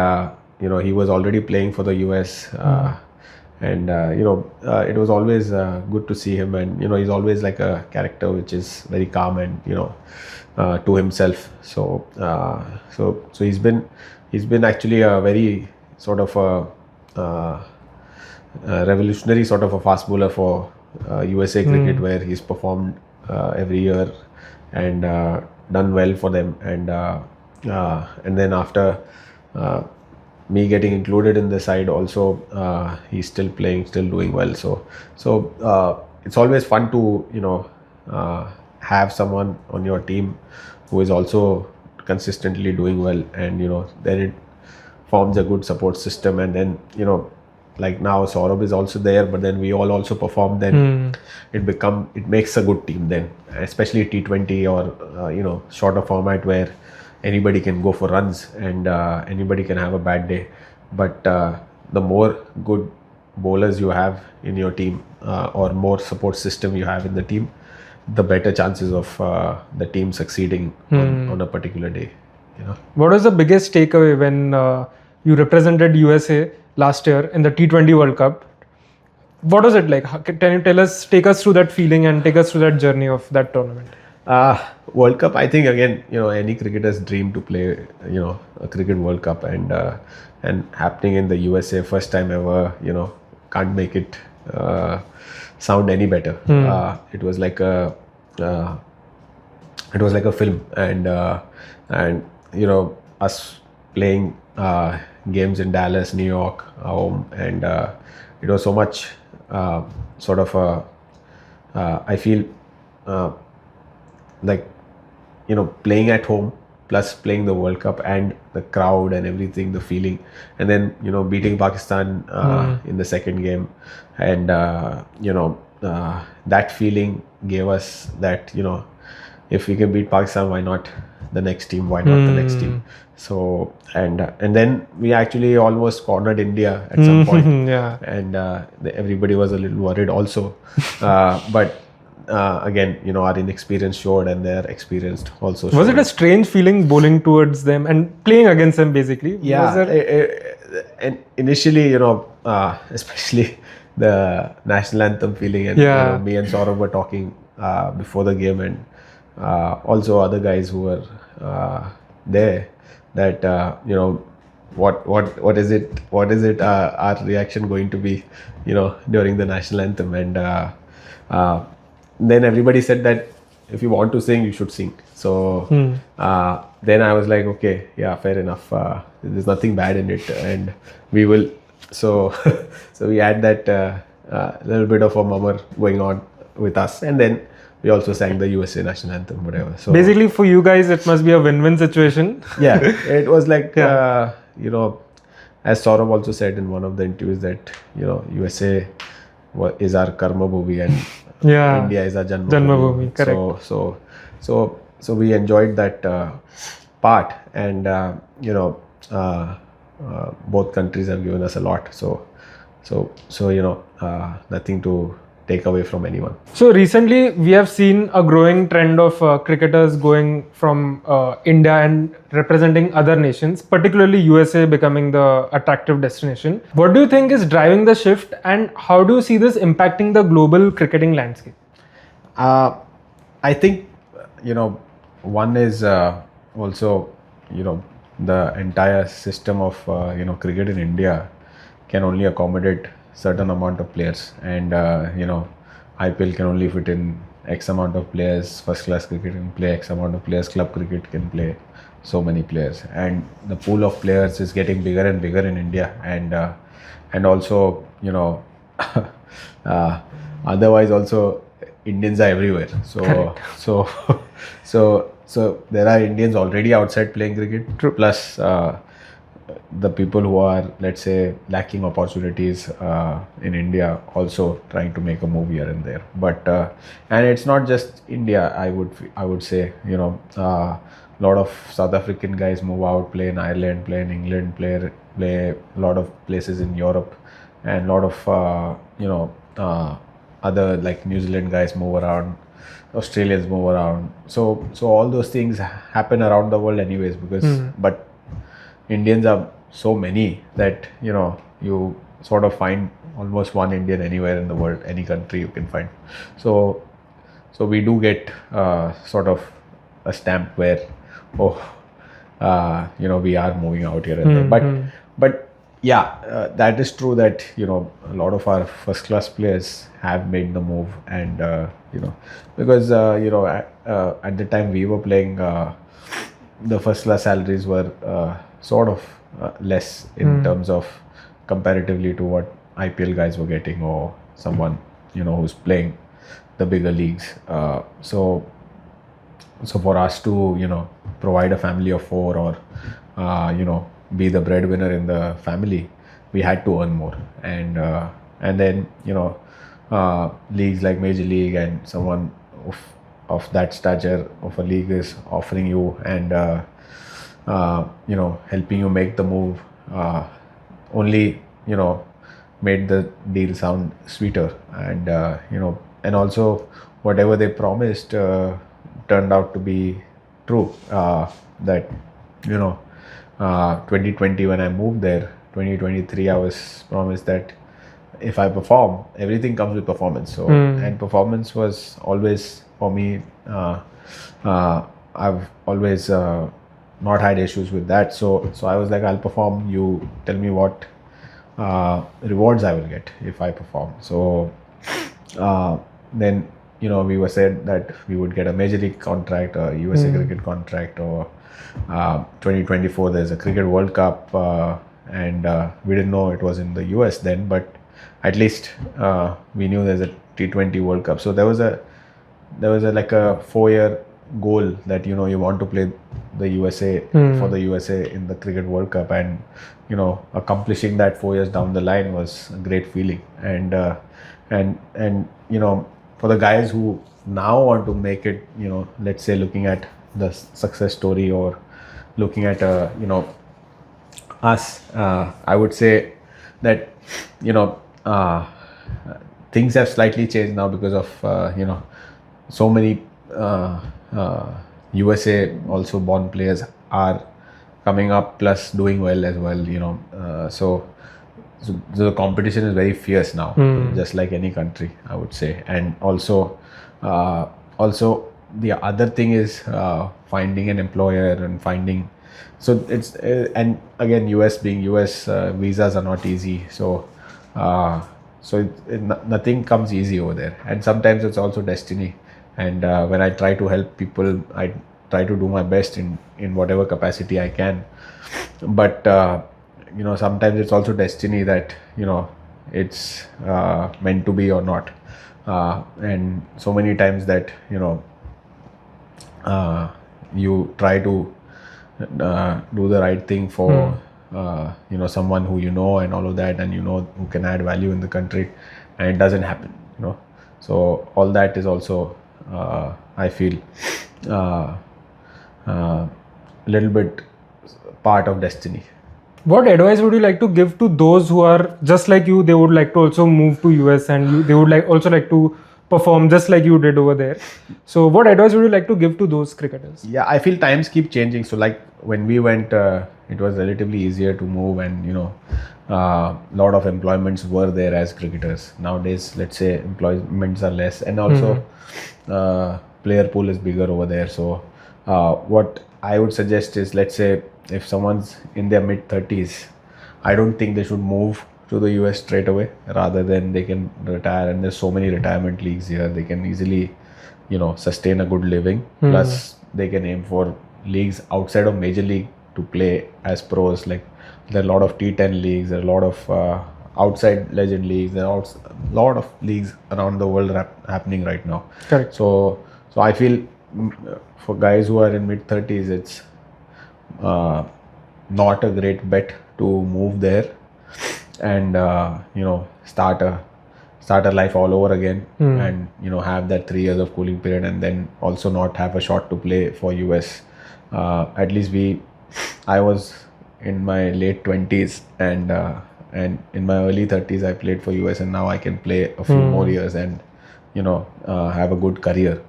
he was already playing for the US, and it was always good to see him, and he's always like a character which is very calm and to himself, so he's been actually a very sort of a revolutionary sort of a fast bowler for USA cricket, where he's performed every year and done well for them, and then after me getting included in the side also, he's still playing, still doing well, so it's always fun to have someone on your team who is also consistently doing well, and then it forms a good support system, and then like now Saurabh is also there, but then we all also perform, then it makes a good team then, especially T20 or shorter format where anybody can go for runs, and anybody can have a bad day, but the more good bowlers you have in your team, or more support system you have in the team, the better chances of the team succeeding on a particular day. What was the biggest takeaway when you represented USA last year in the T20 World Cup? What was it like? Can you take us through that feeling and take us through that journey of that tournament? World Cup, I think, again, any cricketer's dream to play, a cricket World Cup, and happening in the USA first time ever, can't make it sound any better. It was like a film, and us playing games in Dallas, New York, home, and it was so much sort of I feel like playing at home plus playing the World Cup and the crowd and everything, the feeling, and then beating Pakistan in the second game, and that feeling gave us that if we can beat Pakistan, why not the next team? Why not the next team? So and then we actually almost cornered India at some point. Yeah. And everybody was a little worried also, but again, our inexperience showed, and their experience also showed. Was it a strange feeling bowling towards them and playing against them, basically? Yeah. And initially, especially the national anthem feeling, and me and Saurabh were talking before the game, and also other guys who were there, that what is it our reaction going to be during the national anthem, and then everybody said that if you want to sing, you should sing. So then I was like, okay, yeah, fair enough, there's nothing bad in it, and we will. So so we had that little bit of a murmur going on with us, and then we also sang the USA national anthem, whatever. So basically, for you guys, it must be a win-win situation. Yeah, it was like as Saurabh also said in one of the interviews, that USA is our karma bhuvi, and India is our Janma Bhumi. Correct. So we enjoyed that part, and both countries have given us a lot. So nothing to take away from anyone. So recently we have seen a growing trend of cricketers going from India and representing other nations, particularly USA becoming the attractive destination. What do you think is driving the shift, and how do you see this impacting the global cricketing landscape? I think one is also the entire system of cricket in India can only accommodate certain amount of players, and IPL can only fit in X amount of players, first class cricket can play X amount of players, club cricket can play so many players, and the pool of players is getting bigger and bigger in India, and also otherwise also Indians are everywhere. So there are Indians already outside playing cricket. True. Plus the people who are, let's say, lacking opportunities in India, also trying to make a move here and there. But and it's not just India. I would say a lot of South African guys move out, play in Ireland, play in England, play a lot of places in Europe, and a lot of other, like New Zealand guys move around, Australians move around. So all those things happen around the world anyways, because but Indians are so many that you sort of find almost one Indian anywhere in the world, any country you can find. So we do get sort of a stamp where we are moving out here and there. But yeah, that is true that a lot of our first class players have made the move, and because at the time we were playing, the first class salaries were sort of less in terms of comparatively to what IPL guys were getting, or someone who's playing the bigger leagues. So for us to provide a family of four, or be the breadwinner in the family, we had to earn more, and then leagues like Major League and someone of that stature of a league is offering you and helping you make the move, only made the deal sound sweeter, and and also whatever they promised turned out to be true. That 2020 when I moved there, 2023 I was promised that if I perform, everything comes with performance. So and performance was always for me. I've always not had issues with that. So I was like, I'll perform. You tell me what rewards I will get if I perform. So then we were said that we would get a major league contract, a USA cricket contract, or 2024 there's a cricket World Cup, and we didn't know it was in the US then, but at least we knew there's a T20 World Cup. So there was a like a 4-year goal that you want to play the USA for the USA in the cricket World Cup, and accomplishing that 4 years down the line was a great feeling. And for the guys who now want to make it, let's say looking at the success story or looking at us, I would say that things have slightly changed now because of so many USA also born players are coming up, plus doing well as well. So the competition is very fierce now, just like any country, I would say. And also the other thing is finding an employer and finding. So it's and again, US being US, visas are not easy. So nothing comes easy over there, and sometimes it's also destiny. And when I try to help people, I try to do my best in whatever capacity I can. But sometimes it's also destiny that it's meant to be or not. And so many times that you try to do the right thing for someone who and all of that, and who can add value in the country, and it doesn't happen. So all that is also I feel a little bit part of destiny. What advice would you like to give to those who are just like you? They would like to also move to US, and they would also like to perform just like you did over there. So what advice would you like to give to those cricketers? Yeah, I feel times keep changing. So like when we went, it was relatively easier to move, and lot of employments were there as cricketers. Nowadays, let's say employments are less, and also player pool is bigger over there. So what I would suggest is, let's say if someone's in their mid-30s, I don't think they should move to the US straight away. Rather than they can retire, and there's so many retirement leagues here, they can easily sustain a good living. Plus they can aim for leagues outside of major league to play as pros. Like there are a lot of T10 leagues, there are a lot of outside legend leagues, there are a lot of leagues around the world happening right now. Correct. So I feel for guys who are in mid-30s, it's not a great bet to move there and start a life all over again, and have that 3 years of cooling period, and then also not have a shot to play for US. At least I was in my late 20s, and in my early 30s I played for US, and now I can play a few more years and have a good career,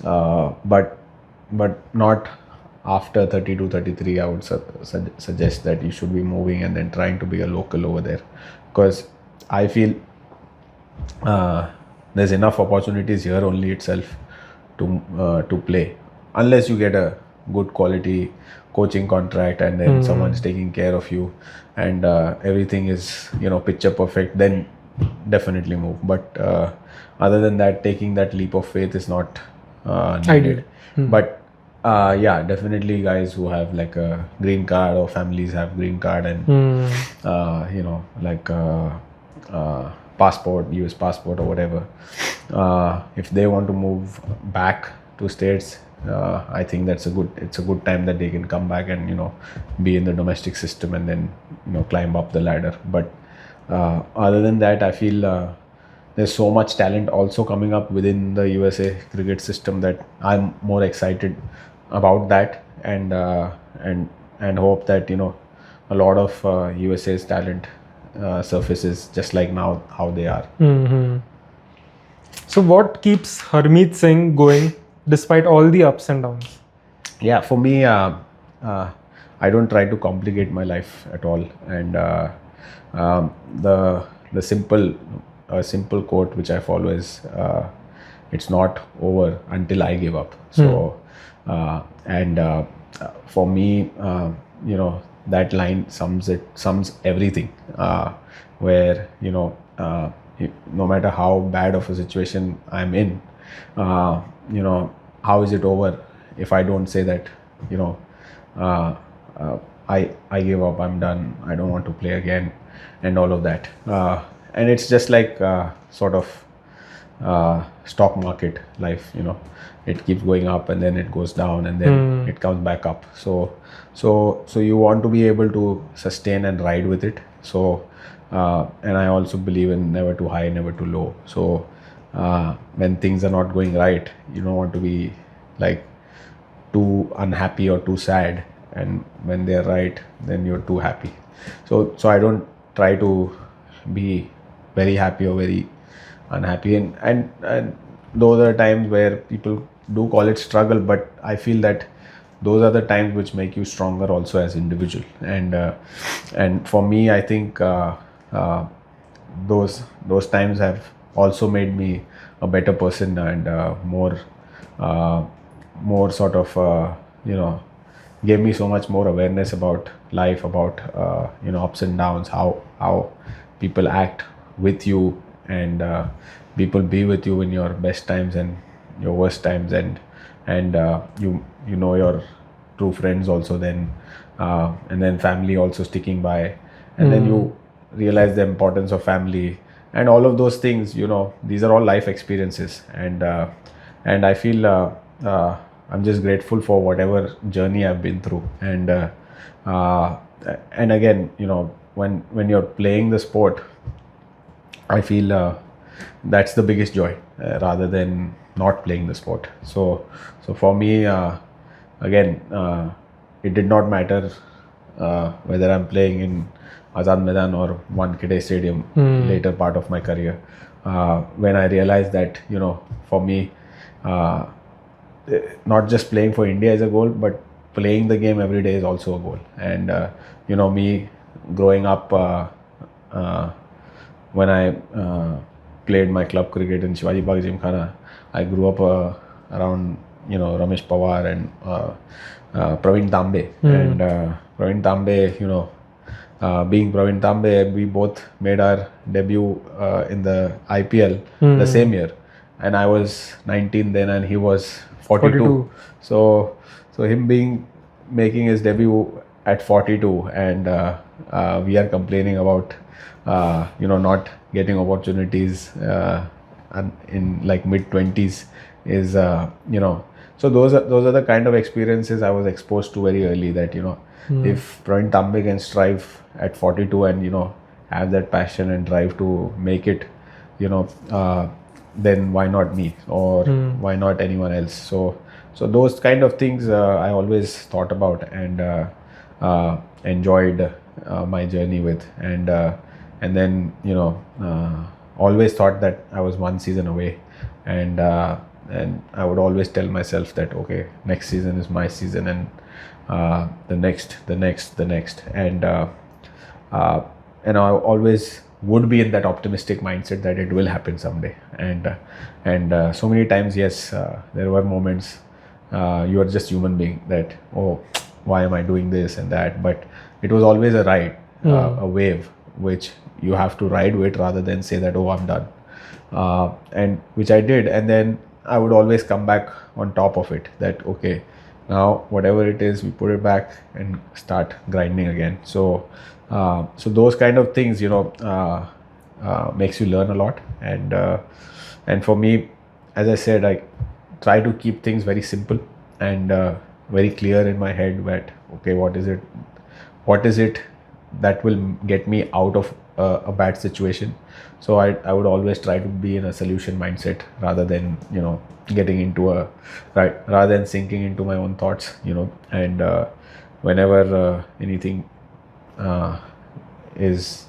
but not after 32, 33. I would suggest that you should be moving and then trying to be a local over there, because I feel there's enough opportunities here only itself to play, unless you get a good quality coaching contract, and then someone's taking care of you, and everything is picture perfect, then definitely move. But other than that, taking that leap of faith is not needed. But yeah, definitely guys who have like a green card, or families have green card, and passport, US passport or whatever, if they want to move back to States, I think it's a good time that they can come back and be in the domestic system, and then climb up the ladder. But other than that, I feel there's so much talent also coming up within the USA cricket system that I'm more excited about that, and hope that a lot of USA's talent surfaces just like now how they are. So what keeps Harmeet Singh going despite all the ups and downs? Yeah, for me, I don't try to complicate my life at all, and the simple quote which I follow is, "It's not over until I give up." So, and for me, that line sums everything. Where no matter how bad of a situation I'm in, how is it over if I don't say that, uh, I give up, I'm done, I don't want to play again, and all of that. And it's just like sort of stock market life. It keeps going up and then it goes down and then it comes back up. So you want to be able to sustain and ride with it. So and I also believe in never too high, never too low. So when things are not going right, you don't want to be like too unhappy or too sad, and when they're right, then you're too happy. So I don't try to be very happy or very unhappy, and those are times where people do call it struggle, but I feel that those are the times which make you stronger also as individual. And for me, I think those times have also made me a better person, and more sort of gave me so much more awareness about life, about ups and downs, how people act with you, and people be with you in your best times and your worst times, and you know your true friends also then, and then family also sticking by, and then you realize the importance of family and all of those things. These are all life experiences, and I feel I'm just grateful for whatever journey I've been through. And again, when you're playing the sport, I feel that's the biggest joy, rather than not playing the sport. So for me, again, it did not matter whether I'm playing in Azad Maidan or Wankhede Stadium later part of my career. When I realized that, for me, not just playing for India is a goal, but playing the game every day is also a goal. And me growing up, when I played my club cricket in Shivaji Bagh Gymkhana, I grew up around Ramesh Pawar and Praveen Tambe. And Praveen Tambe, being Praveen Tambe, we both made our debut in the IPL the same year, and I was 19 then and he was 42. So him making his debut at 42, and we are complaining about not getting opportunities in like mid 20s is so those are the kind of experiences I was exposed to very early, that if Praveen Tambe can strive at 42 and have that passion and drive to make it, then why not me, or why not anyone else? So those kind of things I always thought about and enjoyed my journey with, and then always thought that I was one season away, and I would always tell myself that okay, next season is my season, and the next, and I always would be in that optimistic mindset that it will happen someday. And so many times, yes, there were moments, you are just human being, that oh, why am I doing this and that, but it was always a ride, a wave which you have to ride with, rather than say that oh, I'm done, and which I did. And then I would always come back on top of it, that okay, now whatever it is, we put it back and start grinding again. So those kind of things makes you learn a lot, and for me, as I said, I try to keep things very simple and very clear in my head, that okay, what is it that will get me out of a bad situation. So I would always try to be in a solution mindset, rather than getting into rather than sinking into my own thoughts, and whenever anything is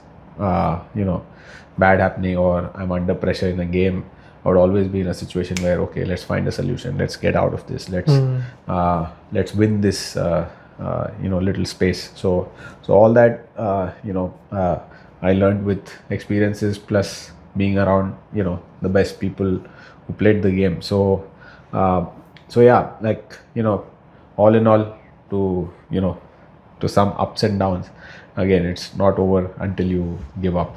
bad happening, or I'm under pressure in a game, I would always be in a situation where, okay, let's find a solution, let's get out of this, let's win this little space. So all that I learned with experiences, plus being around the best people who played the game. So yeah, like all in all, to some ups and downs, again, it's not over until you give up.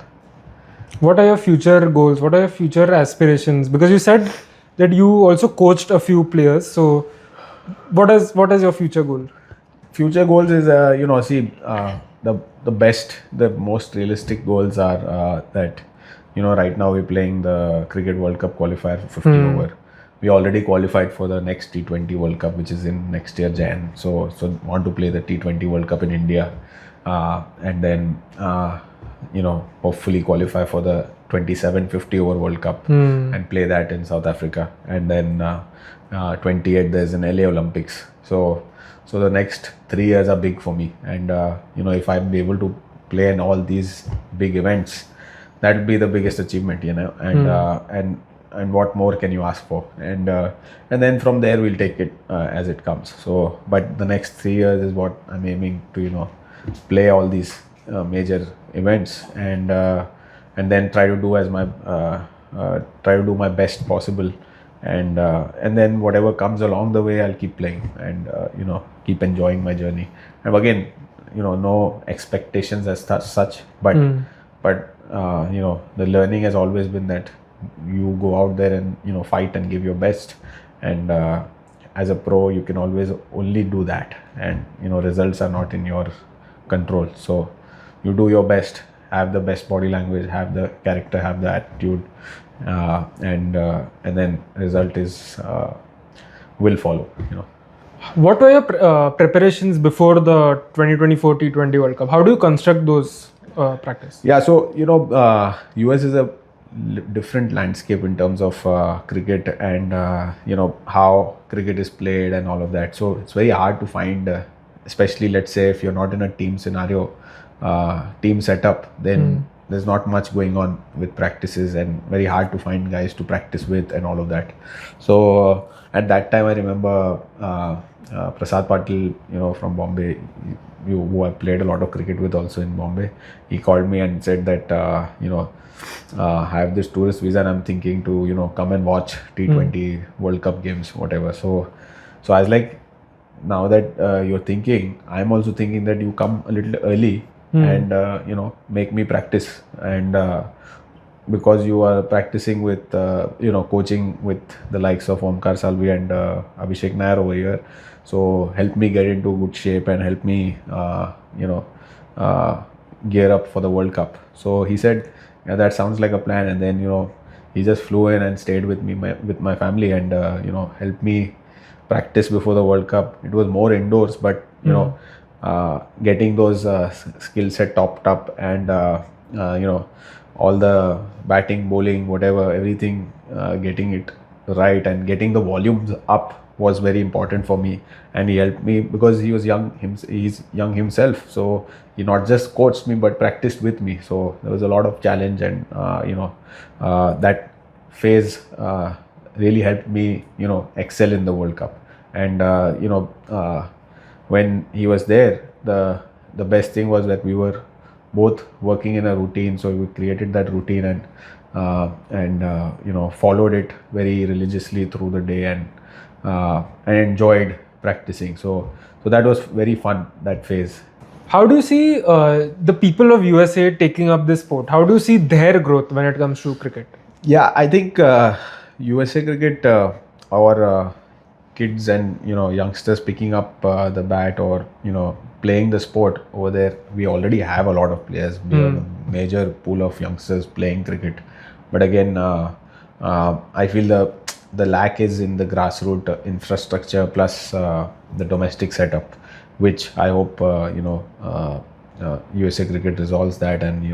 What are your future goals? What are your future aspirations? Because you said that you also coached a few players. So what is your future goal? Future goals is the most realistic goals are that right now we're playing the Cricket World Cup qualifier for 50 over. We already qualified for the next T20 World Cup, which is in next year Jan. So want to play the T20 World Cup in India, and then hopefully qualify for the 27 50 over World Cup and play that in South Africa. And then 28 there's an LA Olympics. So the next 3 years are big for me, and if I'm able to play in all these big events, that would be the biggest achievement, and what more can you ask for? And then from there we'll take it as it comes. So but the next 3 years is what I'm aiming to play all these major events, and then try to do my best possible, and then whatever comes along the way, I'll keep playing, and keep enjoying my journey. And again, no expectations as such, but the learning has always been that you go out there and fight and give your best, and as a pro you can always only do that, and results are not in your control. So you do your best, have the best body language, have the character, have the attitude, and then result is will follow. What were your preparations before the 2024 T20 World Cup? How do you construct those practice? Yeah, so US is a different landscape in terms of cricket, and how cricket is played and all of that. So it's very hard to find, especially let's say if you're not in a team scenario, team setup, then there's not much going on with practices, and very hard to find guys to practice with and all of that. So at that time I remember Prasad Patil, from Bombay, who I played a lot of cricket with also in Bombay, he called me and said that I have this tourist visa and I'm thinking to come and watch T20 World Cup games, whatever. So I was like, now that you're thinking, I'm also thinking that you come a little early and make me practice, and because you are practicing with coaching with the likes of Omkar Salvi and Abhishek Nair over here, so help me get into good shape and help me gear up for the World Cup. So he said, yeah, that sounds like a plan. And then he just flew in and stayed with me with my family, and helped me practice before the World Cup. It was more indoors, but getting those skill set topped up, and all the batting, bowling, whatever, everything, getting it right and getting the volumes up was very important for me. And he helped me because he was young. He's young himself, so he not just coached me but practiced with me. So there was a lot of challenge, and that phase really helped me excel in the World Cup. And when he was there, the best thing was that we were both working in a routine. So we created that routine, and followed it very religiously through the day, and enjoyed practicing. So that was very fun, that phase. How do you see the people of USA taking up this sport? How do you see their growth when it comes to cricket? Yeah, I think USA cricket, our kids and youngsters picking up the bat, or playing the sport over there, we already have a lot of players. We have a major pool of youngsters playing cricket, but again, I feel the lack is in the grassroots infrastructure, plus the domestic setup, which I hope USA cricket resolves that and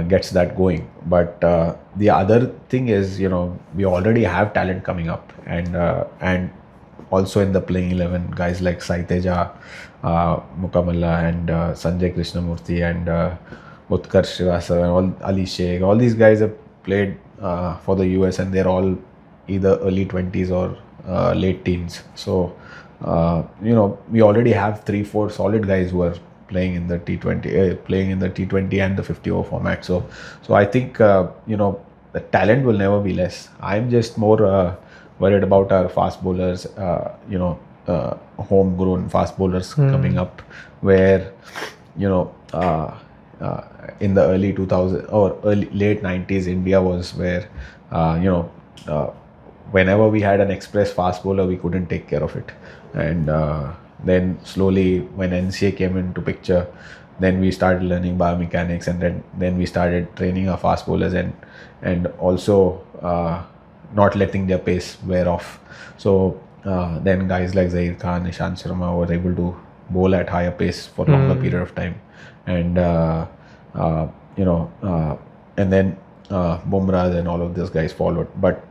gets that going. But the other thing is, we already have talent coming up, and also in the playing 11, guys like Sai Teja, Mukamalla, and Sanjay Krishnamurthy, and Utkarsh Srivastava, and Ali Sheikh, all these guys have played for the US, and they're all either early 20s or late teens. So we already have 3-4 solid guys who are playing in the T20 and the 50-over format. So I think the talent will never be less. I'm just more worried about our fast bowlers, homegrown fast bowlers coming up, where in the early 2000s or late 90s, India was where whenever we had an express fast bowler, we couldn't take care of it. And then slowly, when NCA came into picture, then we started learning biomechanics, and then we started training our fast bowlers, and also not letting their pace wear off. So then guys like Zair Khan, Ishant Sharma were able to bowl at higher pace for longer period of time, and and then Bumrah and all of those guys followed. But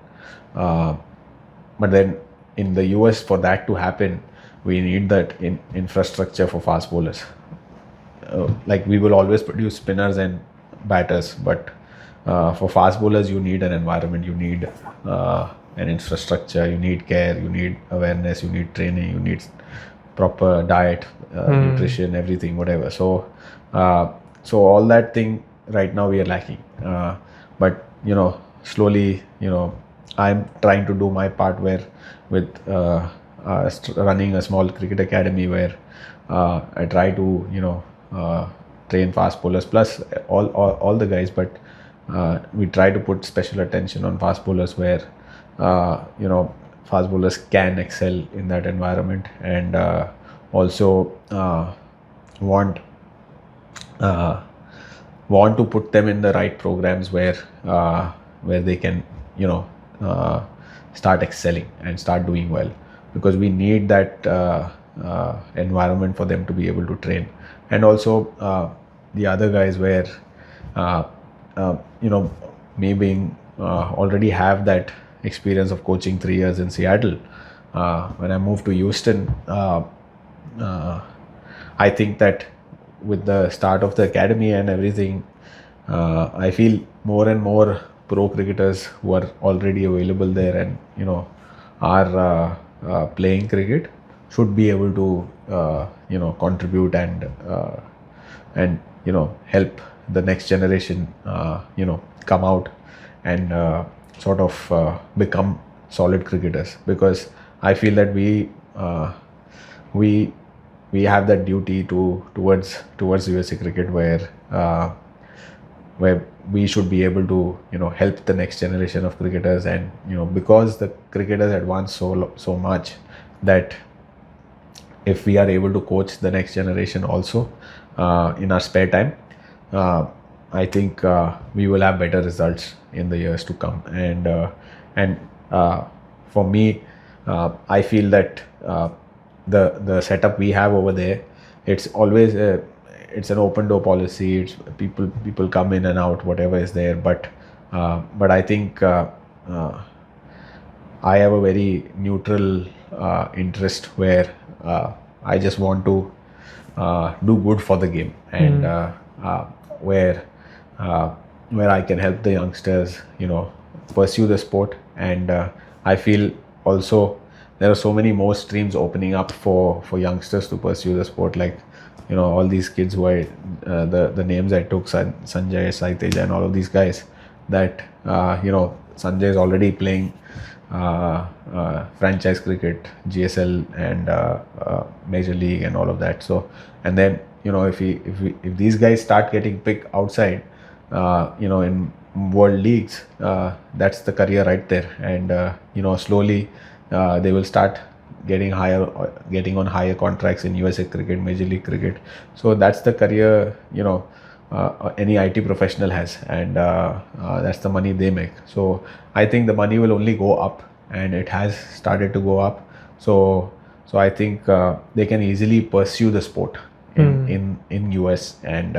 then in the US, for that to happen, we need that infrastructure for fast bowlers. Like we will always produce spinners and batters, but for fast bowlers, you need an environment, you need an infrastructure, you need care, you need awareness, you need training, you need proper diet, nutrition, everything, whatever. So all that thing right now we are lacking. But slowly, I'm trying to do my part with running a small cricket academy where I try to train fast bowlers plus all the guys, but we try to put special attention on fast bowlers where fast bowlers can excel in that environment, and also want to put them in the right programs where they can start excelling and start doing well, because we need that environment for them to be able to train. And also the other guys where me being already have that experience of coaching 3 years in Seattle. When I moved to Houston, I think that with the start of the academy and everything, I feel more and more pro cricketers who are already available there and are playing cricket should be able to contribute and help the next generation come out and sort of become solid cricketers, because I feel that we have that duty towards USA cricket where we should be able to help the next generation of cricketers, and because the cricketers advance so much that if we are able to coach the next generation also in our spare time, I think we will have better results in the years to come. And for me, I feel that the setup we have over there, it's always it's an open door policy. It's people come in and out, whatever is there. But I think I have a very neutral interest where I just want to do good for the game, and where I can help the youngsters, pursue the sport. And I feel also there are so many more streams opening up for youngsters to pursue the sport, like all these kids who are the names I took, Sanjay, Saiteja, and all of these guys, that Sanjay is already playing franchise cricket, GSL and Major League and all of that. So, and then if these guys start getting picked outside in world leagues, that's the career right there. And slowly they will start getting on higher contracts in USA cricket, Major League cricket. So that's the career any IT professional has, and that's the money they make. So I think the money will only go up, and it has started to go up. So I think they can easily pursue the sport in US, and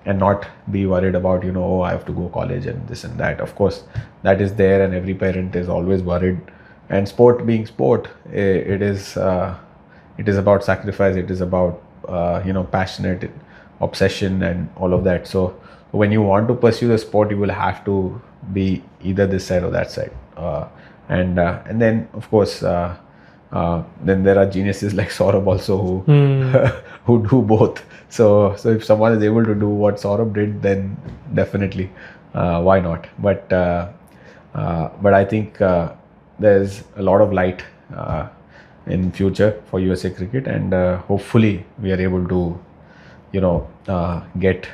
not be worried about I have to go college and this and that. Of course, that is there, and every parent is always worried. And sport being sport, it is about sacrifice. It is about passionate obsession and all of that. So when you want to pursue the sport, you will have to be either this side or that side. And then of course then there are geniuses like Saurabh also who who do both. So if someone is able to do what Saurabh did, then definitely why not? But I think there's a lot of light in future for USA cricket, and hopefully we are able to get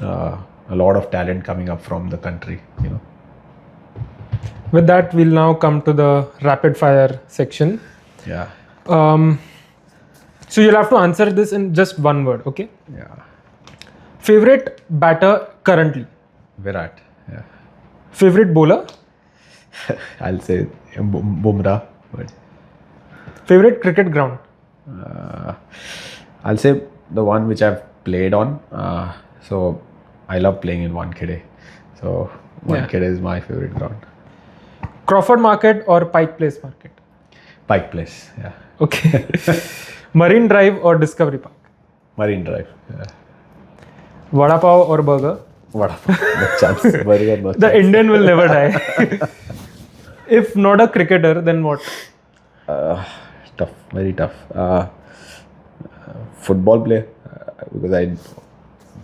a lot of talent coming up from the country. With that, we'll now come to the rapid fire section. Yeah. So you'll have to answer this in just one word, okay? Yeah. Favorite batter currently? Virat. Yeah. Favorite bowler? I'll say Bumrah. But favorite cricket ground? I'll say the one which I've played on. So I love playing in Wankhede. So Wankhede is my favorite ground. Crawford Market or Pike Place Market? Pike Place, yeah. Okay. Marine Drive or Discovery Park? Marine Drive, yeah. Vada Pav or burger? Vada Pav, no chance. Burger, no The chance. Indian will never die. If not a cricketer, then what? Tough, very tough. Football player, because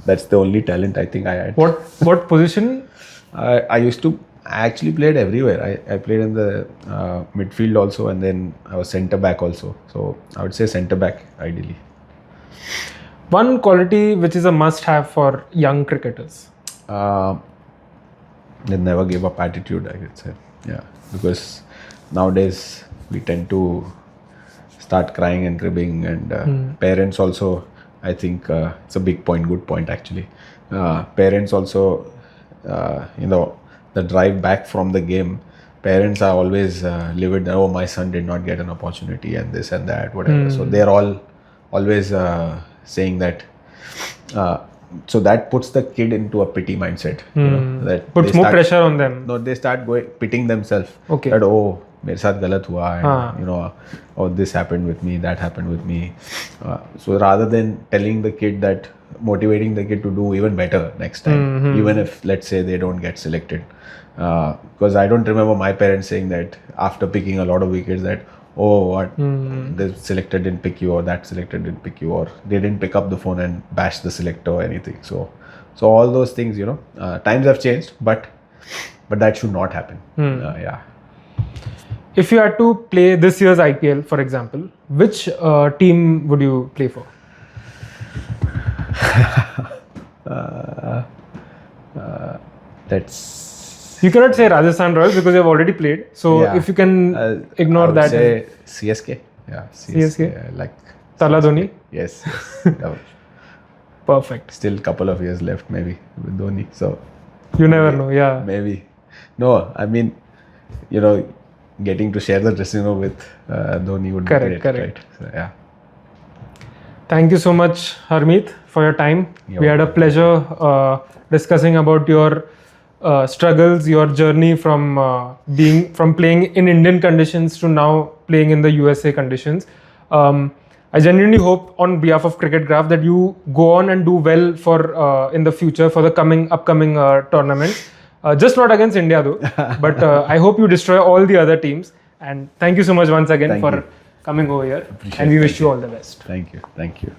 that's the only talent I think I had. What position? I actually played everywhere. I played in the midfield also, and then I was centre back also. So I would say centre back ideally. One quality which is a must have for young cricketers? They never give up attitude, I would say. Yeah, because nowadays we tend to start crying and cribbing, and parents also, I think it's a big point, good point actually. Parents also, the drive back from the game, parents are always livid. Oh, my son did not get an opportunity, and this and that, whatever. So they're always saying that. So that puts the kid into a pity mindset. That puts more pressure on them. No, they start pitting themselves. Okay. That मेरे साथ गलत हुआ, and oh, this happened with me, that happened with me. So rather than telling the kid that, motivating the kid to do even better next time, even if let's say they don't get selected. Because I don't remember my parents saying that after picking a lot of wickets that, oh, what, this selector didn't pick you, or that selector didn't pick you, or they didn't pick up the phone and bash the selector or anything. So all those things, times have changed, but that should not happen. Yeah. If you had to play this year's IPL, for example, which team would you play for? You cannot say Rajasthan Royals because you have already played. So if you can ignore that. I would say CSK. Yeah, CSK. Like Tala Dhoni. Yes. Perfect. Still a couple of years left maybe with Dhoni. So you never know. Yeah. Maybe. No, I mean, getting to share the dressing room with Dhoni would be great. Correct. Right? So, yeah. Thank you so much, Harmeet, for your time. We had a pleasure discussing about your struggles, your journey from playing in Indian conditions to now playing in the USA conditions. I genuinely hope, on behalf of CRICKETGRAPH, that you go on and do well for in the future for the upcoming tournaments. Just not against India though, but I hope you destroy all the other teams. And thank you so much once again for coming over here. And we wish you all the best. Thank you.